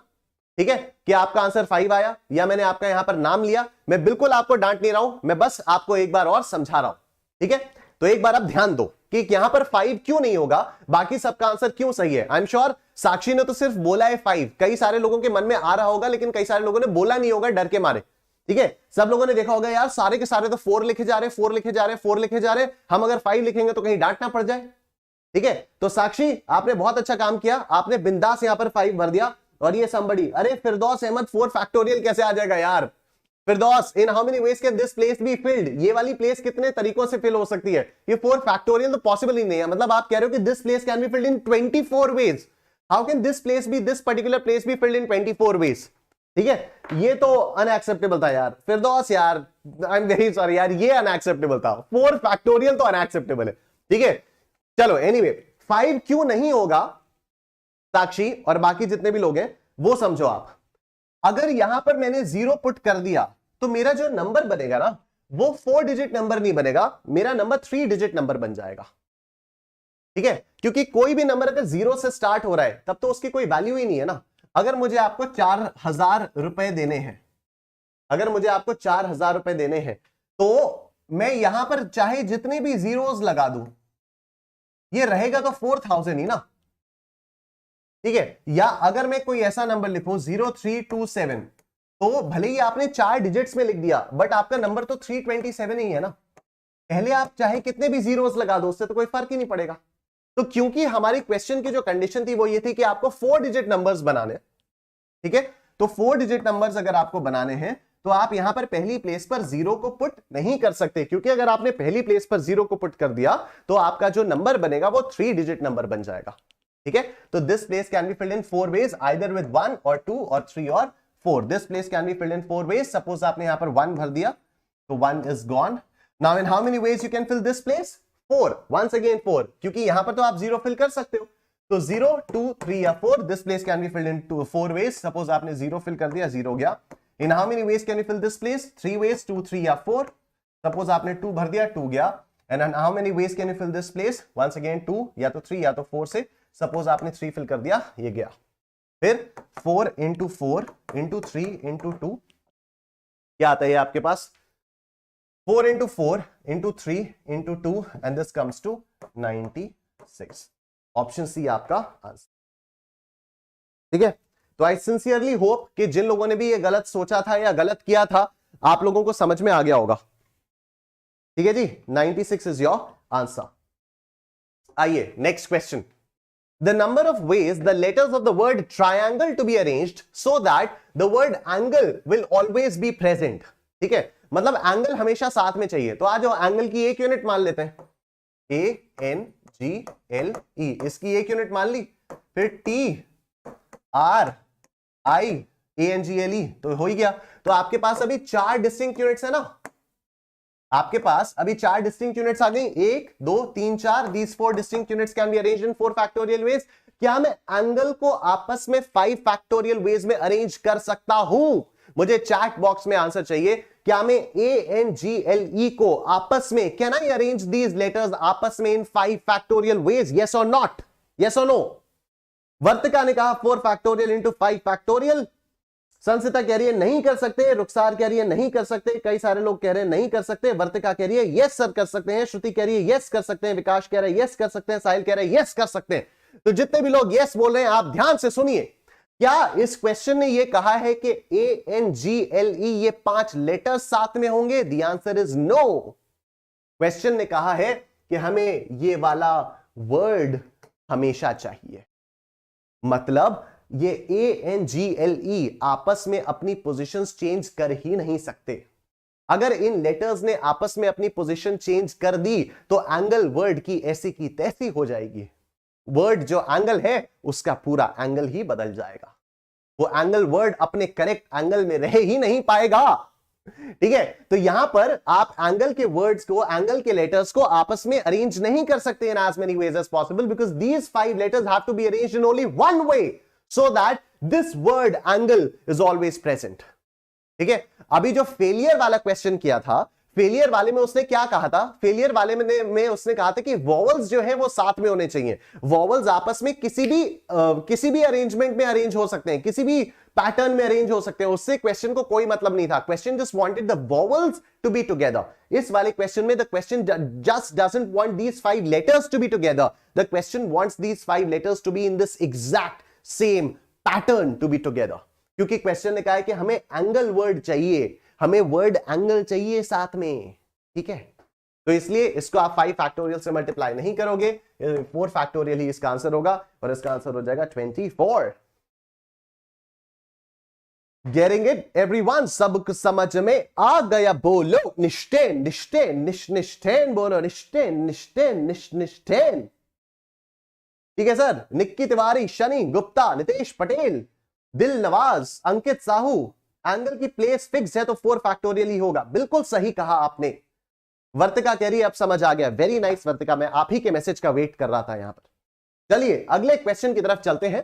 ठीक है, कि आपका आंसर 5 आया या मैंने आपका यहां पर नाम लिया। मैं बिल्कुल आपको डांट नहीं रहा हूं, मैं बस आपको एक बार और समझा रहा हूं। ठीक है, तो एक बार आप ध्यान दो कि यहां पर 5 क्यों नहीं होगा, बाकी सबका आंसर क्यों सही है। आई एम श्योर साक्षी ने तो सिर्फ बोला है 5, कई सारे लोगों के मन में आ रहा होगा, लेकिन कई सारे लोगों ने बोला नहीं होगा डर के मारे। ठीक है, सब लोगों ने देखा होगा यार सारे के सारे तो 4 लिखे जा रहे, 4 लिखे जा रहे, 4 लिखे जा रहे, हम अगर 5 लिखेंगे तो कहीं डांट ना पड़ जाए। ठीक है, तो साक्षी आपने बहुत अच्छा काम किया, आपने बिंदास यहां पर 5 भर दिया। और ये somebody, अरे फिरदौस अहमद 4 फैक्टोरियल कैसे आ जाएगा यार? Firdaus, in how many ways can this place be filled? ये वाली प्लेस कितने तरीकों से फिल हो सकती है? ये 4 फैक्टोरियल तो पॉसिबल ही नहीं है। मतलब आप कह रहे हो कि this place can be filled in 24 ways. How can this place be, this particular place be filled in 24 ways? ठीक है, ये तो अनएक्सेप्टेबल था यार फिरदौस यार, आई एम वेरी सॉरी यार, ये अनएक्सेप्टेबल था। 4 फैक्टोरियल तो अनएक्सेप्टेबल है। ठीक है, चलो एनीवे 5 क्यों नहीं होगा, साक्षी और बाकी जितने भी लोग हैं वो समझो आप। अगर यहां पर मैंने 0 पुट कर दिया तो मेरा जो नंबर बनेगा ना वो 4 डिजिट नंबर नहीं बनेगा, मेरा नंबर 3 डिजिट नंबर बन जाएगा। ठीक है, क्योंकि कोई भी नंबर अगर 0 से स्टार्ट हो रहा है तब तो उसकी कोई वैल्यू ही नहीं है ना। अगर मुझे आपको 4000 रुपए देने हैं, अगर मुझे आपको 4000 रुपए देने हैं तो मैं यहां पर चाहे जितने भी जीरोस लगा दूं, ये रहेगा तो 4000 ही ना। ठीक है, या अगर मैं कोई ऐसा नंबर लिखूं 0327, तो भले ही आपने 4 डिजिट्स में लिख दिया, बट आपका नंबर तो 327 ही है ना। पहले आप चाहे कितने भी जीरोस लगा दो, उससे तो कोई फर्क ही नहीं पड़ेगा। तो क्योंकि हमारी क्वेश्चन की जो कंडीशन थी वो ये थी कि आपको 4 डिजिट नंबर्स बनाने, ठीक है। तो 4 डिजिट नंबर्स अगर आपको बनाने हैं तो आप यहां पर पहली प्लेस पर जीरो को पुट नहीं कर सकते, क्योंकि अगर आपने पहली प्लेस पर जीरो को पुट कर दिया तो आपका जो नंबर बनेगा वो 3 डिजिट नंबर बन जाएगा, ठीक है। तो this place can be filled in 4 ways, either with 1 or 2 or 3 और 4। This place can be filled in 4 ways. Suppose आपने यहां पर 1 भर दिया तो 1 is gone. Now in how many ways you can fill this place? 4। Once again 4, क्योंकि यहां पर तो आप जीरो फिल कर सकते हो। तो 0, 2, 3 या 4, this place can be filled in 4 ways. Suppose आपने 0 फिल कर दिया, 0 गया। In how many ways can you fill this place? 3 ways, 2, 3 या 4। सपोज आपने 2 भर दिया, 2 गया। And how many ways can you fill this place? Once again 2 या तो 3 या तो 4 से। सपोज आपने 3 फिल कर दिया, ये गया। फिर 4 इंटू 4 इंटू 3 इंटू 2 क्या आता है आपके पास? 4 into 4 into 3 into 2 and this comes to 96। Option C आपका आंसर, ठीक है। तो आई सिंसियरली होप कि जिन लोगों ने भी ये गलत सोचा था या गलत किया था, आप लोगों को समझ में आ गया होगा, ठीक है जी। 96 इज योर आंसर। आइए next question. The number of ways the letters of the word triangle to be arranged so that the word angle will always be present। ठीक है, मतलब एंगल हमेशा साथ में चाहिए। तो आज एंगल की एक यूनिट मान लेते हैं, ANGLE, इसकी एक यूनिट मान ली। फिर TRIANGLE, तो हो ही गया। तो आपके पास अभी 4 डिस्टिंक्ट यूनिट्स है ना, आपके पास अभी 4 डिस्टिंक्ट यूनिट्स आ गई। 1 2 3 4, these 4 distinct units can be arranged in 4 factorial ways। क्या मैं एंगल को आपस में 5 फैक्टोरियल वेज में अरेंज कर सकता हूं? मुझे चैट बॉक्स में आंसर चाहिए। क्या मैं ANGLE को आपस में, can I arrange these letters आपस में इन 5 फैक्टोरियल वेज? यस और नॉट, यस और नो? वर्तिका ने कहा 4 फैक्टोरियल इंटू 5 फैक्टोरियल। संसिता कह रही है नहीं कर सकते, रुखसार कह रही है नहीं कर सकते, कई सारे लोग कह रहे हैं नहीं कर सकते। वर्तिका कह रही है यस सर कर सकते हैं, श्रुति कह रही है यस कर सकते हैं, विकास कह रहा है यस कर सकते हैं, साहिल कह रहा है यस कर सकते हैं। तो जितने भी लोग यस बोल रहे हैं आप ध्यान से सुनिए। क्या इस क्वेश्चन ने यह कहा है कि ANGLE ये 5 लेटर्स साथ में होंगे? The answer is no. Question ने कहा है कि हमें ये वाला वर्ड हमेशा चाहिए, मतलब ये ANGLE आपस में अपनी पोजीशंस चेंज कर ही नहीं सकते। अगर इन लेटर्स ने आपस में अपनी पोजीशन चेंज कर दी तो एंगल वर्ड की ऐसी की तैसी हो जाएगी। वर्ड जो एंगल है उसका पूरा एंगल ही बदल जाएगा। वो एंगल वर्ड अपने करेक्ट एंगल में रह ही नहीं पाएगा, ठीक है। तो यहां पर आप एंगल के वर्ड्स को, एंगल के लेटर्स को आपस में अरेंज नहीं कर सकते in as many ways as possible, because these 5 letters have to be arranged in only one way so that this word angle is always present। ठीक है, अभी जो फेलियर वाला क्वेश्चन किया था, फेलियर वाले में उसने क्या कहा था? फेलियर वाले में उसने कहा था कि वॉवल्स जो है वो साथ में होने चाहिए। वॉवल्स आपस में किसी भी अरेंजमेंट में अरेंज हो सकते हैं, किसी भी पैटर्न में अरेंज हो सकते हैं, उससे क्वेश्चन को कोई मतलब नहीं था। Question just wanted the vowels to be together. इस वाले क्वेश्चन में the question just doesn't want these 5 letters to be together, the question wants these 5 letters to be in this exact same pattern to be together. क्योंकि question ने कहा है कि हमें angle word चाहिए, हमें वर्ड एंगल चाहिए साथ में, ठीक है। तो इसलिए इसको आप 5 फैक्टोरियल से मल्टीप्लाई नहीं करोगे, 4 फैक्टोरियल ही इसका आंसर होगा और इसका आंसर हो जाएगा 24। Getting it everyone? सब समझ में आ गया? बोलो निष्ठेन निष्ठेन निष्ठेन, बोलो निष्ठेन निष्ठेन निष्ठेन। ठीक है सर। निक्की तिवारी, शनि गुप्ता, नितेश पटेल, दिल नवाज, अंकित साहू, एंगल की प्लेस फिक्स है तो 4 फैक्टोरियल ही होगा। बिल्कुल सही कहा आपने। वर्तिका कह रही है अब समझ आ गया। वेरी नाइस वर्तिका, मैं आप ही के मैसेज का वेट कर रहा था यहां पर। चलिए अगले क्वेश्चन की तरफ चलते हैं।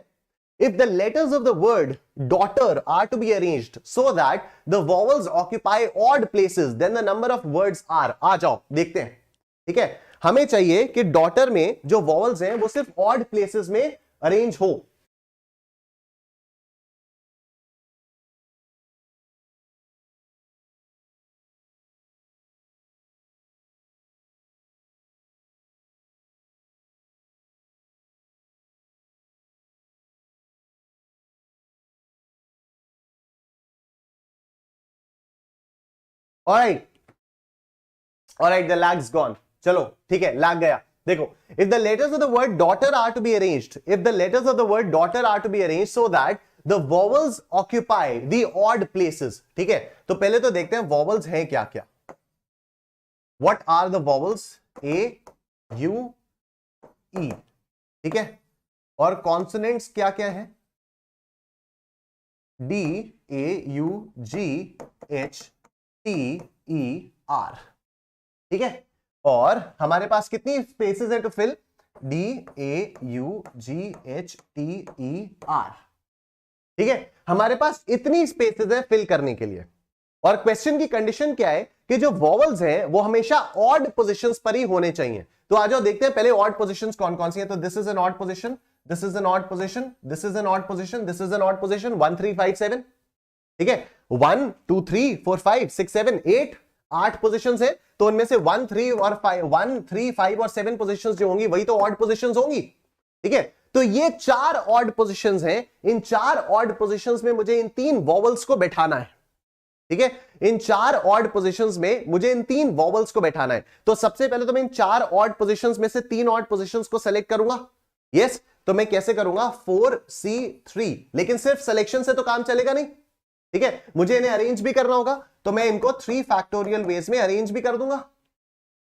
If the letters of the word daughter are to be arranged so that the vowels occupy odd places, then the number of words are। आ जाओ देखते हैं, ठीक है। हमें चाहिए कि डॉटर में जो वॉवल्स हैं वो सिर्फ ऑड प्लेसेस में अरेंज हो। Alright alright, the lag's gone. चलो ठीक है, लैग गया। देखो, if the letters of the word daughter are to be arranged, if the letters of the word daughter are to be arranged so that the vowels occupy the odd places, ठीक है, तो पहले तो देखते हैं vowels हैं क्या क्या। What are the vowels? A, U, E, ठीक है, और consonants क्या क्या है? D, A, U, G, H, T, E, R, ठीक है, और हमारे पास कितनी स्पेसेस है to fill? D, A, U, G, H, T, E, R, ठीक है, हमारे पास इतनी स्पेसेस है फिल करने के लिए। और क्वेश्चन की कंडीशन क्या है कि जो वॉवल्स हैं वो हमेशा ऑड पोजीशंस पर ही होने चाहिए। तो आ जाओ देखते हैं पहले ऑड पोजीशंस कौन कौन सी हैं। तो this is an odd position, this is an odd position, this is an odd position, this is an odd position, 1 3 5 7, ठीक है, 1 2 3 4 5 6 7 8, 8 पोजीशंस है, तो उनमें से 1 3 और 5, 1 3 5 और 7 पोजीशंस जो होंगी वही तो ऑड पोजीशंस होंगी, ठीक है। तो ये 4 ऑड पोजीशंस हैं, इन 4 ऑड पोजीशंस में मुझे इन 3 वॉवल्स को बैठाना है, ठीक है, इन 4 ऑड पोजीशंस में मुझे इन 3 वॉवल्स को बैठाना है। तो सबसे पहले तो मैं इन 4 ऑड पोजीशंस में से 3 ऑड पोजीशंस को सेलेक्ट करूंगा। यस, तो मैं कैसे करूंगा? 4C3, लेकिन सिर्फ सिलेक्शन से तो काम चलेगा नहीं, ठीक है, मुझे इन्हें अरेंज भी करना होगा। तो मैं इनको 3 फैक्टोरियल वेज में अरेंज भी कर दूंगा,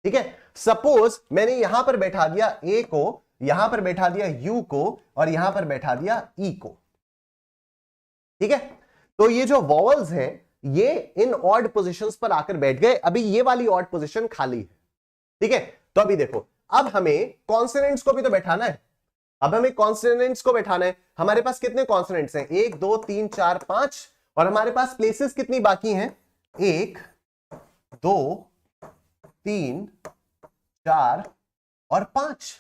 ठीक है। सपोज मैंने यहां पर बैठा दिया A को, यहां पर बैठा दिया U को, और यहां पर बैठा दिया E को, ठीक है। तो ये जो वॉवल्स हैं ये इन ऑड पोजीशंस पर आकर बैठ गए। अभी ये वाली ऑड पोजीशन खाली है, ठीक है। तो अभी देखो, अब हमें कॉन्सोनेंट्स को भी तो बैठाना है। अब हमें कॉन्सोनेंट्स को बैठाना है। हमारे पास कितने कॉन्सोनेंट्स हैं? 1 2 3 4 5, और हमारे पास प्लेसेस कितनी बाकी हैं? 1 2 3 4 और 5।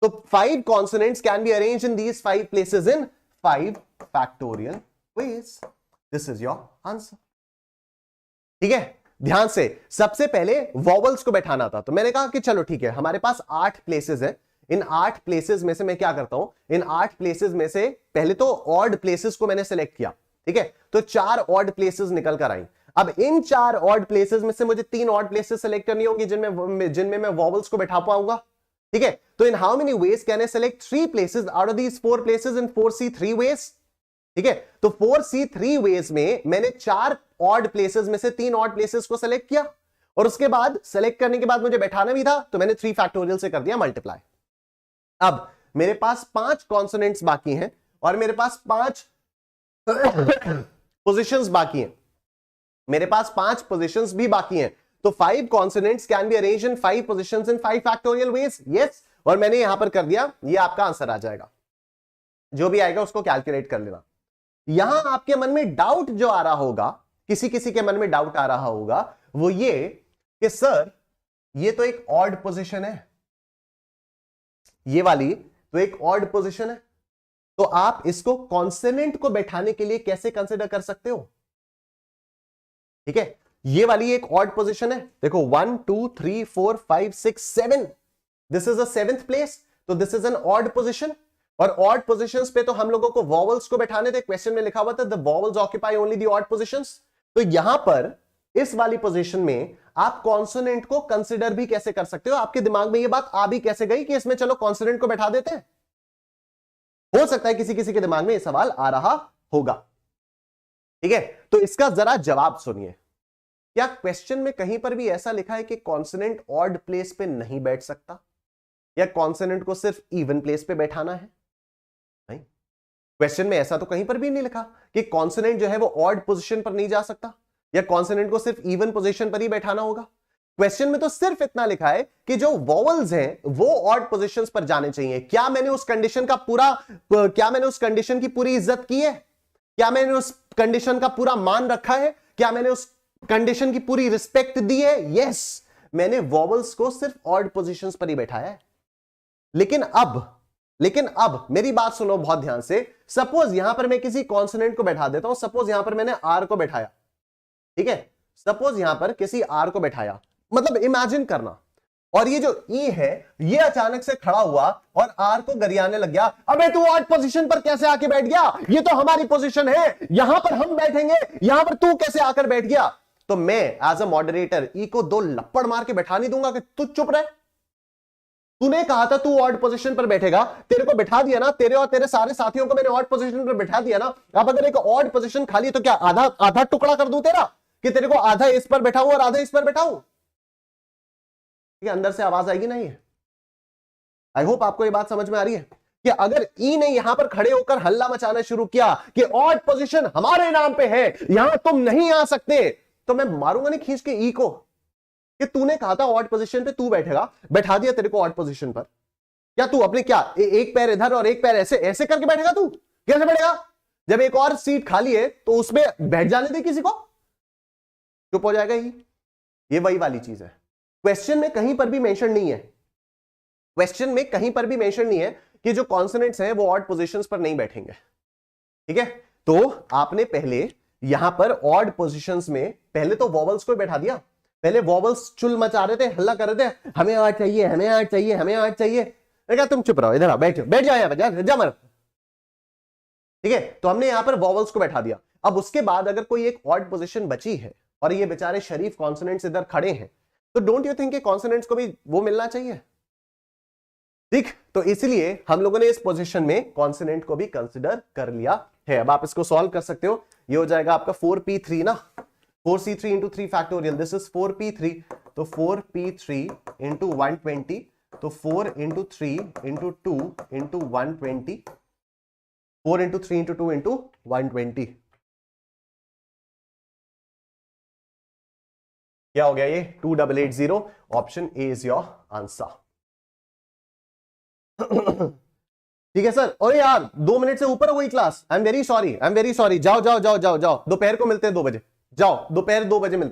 तो 5 consonants can be arranged in these 5 places in 5 factorial ways. This is your answer. ठीक है, ध्यान से सबसे पहले वॉवल्स को बैठाना था। तो मैंने कहा कि चलो ठीक है, हमारे पास 8 प्लेसेस है। इन 8 प्लेसेस में से मैं क्या करता हूं, इन 8 प्लेसेस में से पहले तो ऑड प्लेसेस को मैंने सेलेक्ट किया, ठीक है। तो 4 ऑड प्लेसेस निकल कर आई। अब इन 4 ऑड प्लेसेस में से मुझे 3 ऑड प्लेसेस सेलेक्ट करनी होंगी जिनमें मैं वॉवल्स को बैठा पाऊंगा, ठीक है। तो in how many ways can I select 3 places out of these 4 places in 4C3 ways, ठीक है। तो 4C3 वेज में मैंने 4 ऑड प्लेसेस में से 3 ऑड प्लेसेस को सेलेक्ट किया, और उसके बाद सेलेक्ट करने के बाद मुझे बैठाना भी था, तो मैंने 3 फैक्टोरियल से कर दिया मल्टीप्लाई। अब मेरे पास 5 कॉन्सोनेंट्स बाकी हैं, और मेरे पास 5 पोजीशंस बाकी हैं, मेरे पास 5 पोजीशंस भी बाकी हैं। तो 5 consonants can be arranged in 5 positions in 5 factorial veg. Yes, और मैंने यहां पर कर दिया, ये आपका आंसर आ जाएगा। जो भी आएगा उसको कैलकुलेट कर लेना। यहां आपके मन में डाउट जो आ रहा होगा, किसी किसी के मन में डाउट आ रहा होगा, वो ये कि सर ये तो एक ऑड पोजीशन है, ये वाली तो एक ऑड पोजीशन है, तो आप इसको कॉन्सोनेंट को बैठाने के लिए कैसे कंसीडर कर सकते हो? ठीक है, ये वाली एक ऑड पोजीशन है। देखो 1 2 3 4 5 6 7, this is a 7th place, तो this is an odd position. और ऑड पोजीशंस पे तो हम लोगों को वॉवल्स को बैठाने थे। क्वेश्चन में लिखा हुआ था the vowels occupy only the odd positions. तो यहां पर इस वाली पोजीशन में आप कॉन्सोनेंट को कंसीडर भी कैसे कर सकते हो? आपके दिमाग में ये बात आ भी कैसे गई कि इसमें चलो कॉन्सोनेंट को बैठा देते हैं? हो सकता है किसी किसी के दिमाग में यह सवाल आ रहा होगा, ठीक है। तो इसका जरा जवाब सुनिए। क्या क्वेश्चन में कहीं पर भी ऐसा लिखा है कि कॉन्सोनेंट ऑड प्लेस पे नहीं बैठ सकता, या कॉन्सोनेंट को सिर्फ इवन प्लेस पे बैठाना है? नहीं, क्वेश्चन में ऐसा तो कहीं पर भी नहीं लिखा कि कॉन्सोनेंट जो है वो ऑड पोजीशन पर नहीं जा सकता, या कॉन्सोनेंट को सिर्फ इवन पोजीशन पर ही बैठाना होगा। क्वेश्चन में तो सिर्फ इतना लिखा है कि जो वॉवल्स हैं वो ऑड पोजीशंस पर जाने चाहिए। क्या मैंने उस कंडीशन की पूरी इज्जत की है? क्या मैंने उस कंडीशन का पूरा मान रखा है? क्या मैंने उस कंडीशन की पूरी रिस्पेक्ट दी है? यस, मैंने वॉवल्स को सिर्फ ऑड पोजीशंस पर ही बैठाया है। लेकिन अब मेरी बात सुनो बहुत ध्यान से। सपोज यहां पर मैं किसी कॉन्सोनेंट को बैठा देता हूं। सपोज यहां पर मैंने आर को बैठाया, ठीक है। सपोज यहां पर किसी आर को बैठाया, मतलब इमेजिन करना, और ये जो ई है ये अचानक से खड़ा हुआ और आर को गरियाने लग गया, अबे तू ऑड पोजीशन पर कैसे आके बैठ गया? ये तो हमारी पोजीशन है, यहां पर हम बैठेंगे, यहां पर तू कैसे आकर बैठ गया? तो मैं एज अ मॉडरेटर ई को 2 लपड़ मार के बैठा नहीं दूंगा कि तू चुप रहे। तूने कहा था तू ऑड पोजीशन पर बैठेगा, तेरे को बैठा दिया ना, तेरे और तेरे सारे साथियों को मैंने ऑड पोजीशन पर बैठा दिया ना। अब अगर एक ऑड पोजीशन खाली है तो क्या आधा आधा टुकड़ा कर दूं तेरा, कि तेरे को आधा इस पर बैठाऊं और आधा इस पर बैठाऊं? ठीक है, अंदर से आवाज आएगी ना ये? आई होप आपको ये बात समझ में आ रही है कि अगर ई ने यहां पर खड़े होकर हल्ला मचाना शुरू किया कि ऑड पोजीशन हमारे नाम पे है, यहां तुम नहीं आ सकते, तो मैं मारूंगा नहीं खींच के ई को कि तूने कहा था ऑड पोजीशन पे तू बैठेगा, बैठा दिया तेरे को ऑड पोजीशन पर। क्या तू अपने क्या एक पैर इधर और एक पैर ऐसे ऐसे करके बैठेगा? तू कैसे बैठेगा? जब एक और सीट खाली है तो उसमें बैठ जाने दे किसी को, चुप हो जाएगा ही। ये वही वाली चीज है। क्वेश्चन में कहीं पर भी मेंशन नहीं है, क्वेश्चन में कहीं पर भी मेंशन नहीं है कि जो कॉन्सोनेंट्स हैं वो ऑड पोजीशंस पर नहीं बैठेंगे। ठीक है, तो आपने पहले यहां पर ऑड पोजीशंस में पहले तो वॉवल्स को बैठा दिया। पहले वॉवल्स चुल मचा रहे थे, हल्ला कर रहे थे, हमें ऑड चाहिए, हमें ऑड चाहिए, हमें ऑड चाहिए। क्या तुम चुप रहो, इधर आओ, बैठ जाओ यहां पर, जा मर। ठीक है, तो हमने यहां पर वॉवल्स को बैठा दिया। अब उसके बाद अगर कोई एक ऑड पोजीशन बची है और ये बेचारे शरीफ कॉन्सोनेंट्स इधर खड़े हैं, तो डोंट यू थिंक कि कॉन्सोनेंट्स को भी वो मिलना चाहिए? ठीक, तो इसलिए हम लोगों ने इस पोजीशन में कॉन्सोनेंट को भी कंसिडर कर लिया है। अब आप इसको सॉल्व कर सकते हो, ये हो जाएगा आपका 4p3 ना, 4c3 into 3 factorial, this is 4p3, तो 4p3 into 120, तो 4 into 3 into 2 into 120, 4 into 3 into 2 into 120। क्या हो गया ये? 2880। Option A is your answer. ठीक है सर। और यार 2 मिनट से ऊपर हो गई class, I am very sorry, I am very sorry. जाओ जाओ जाओ जाओ जाओ, दोपहर को मिलते हैं 2 बजे, जाओ दोपहर 2 बजे मिलते हैं।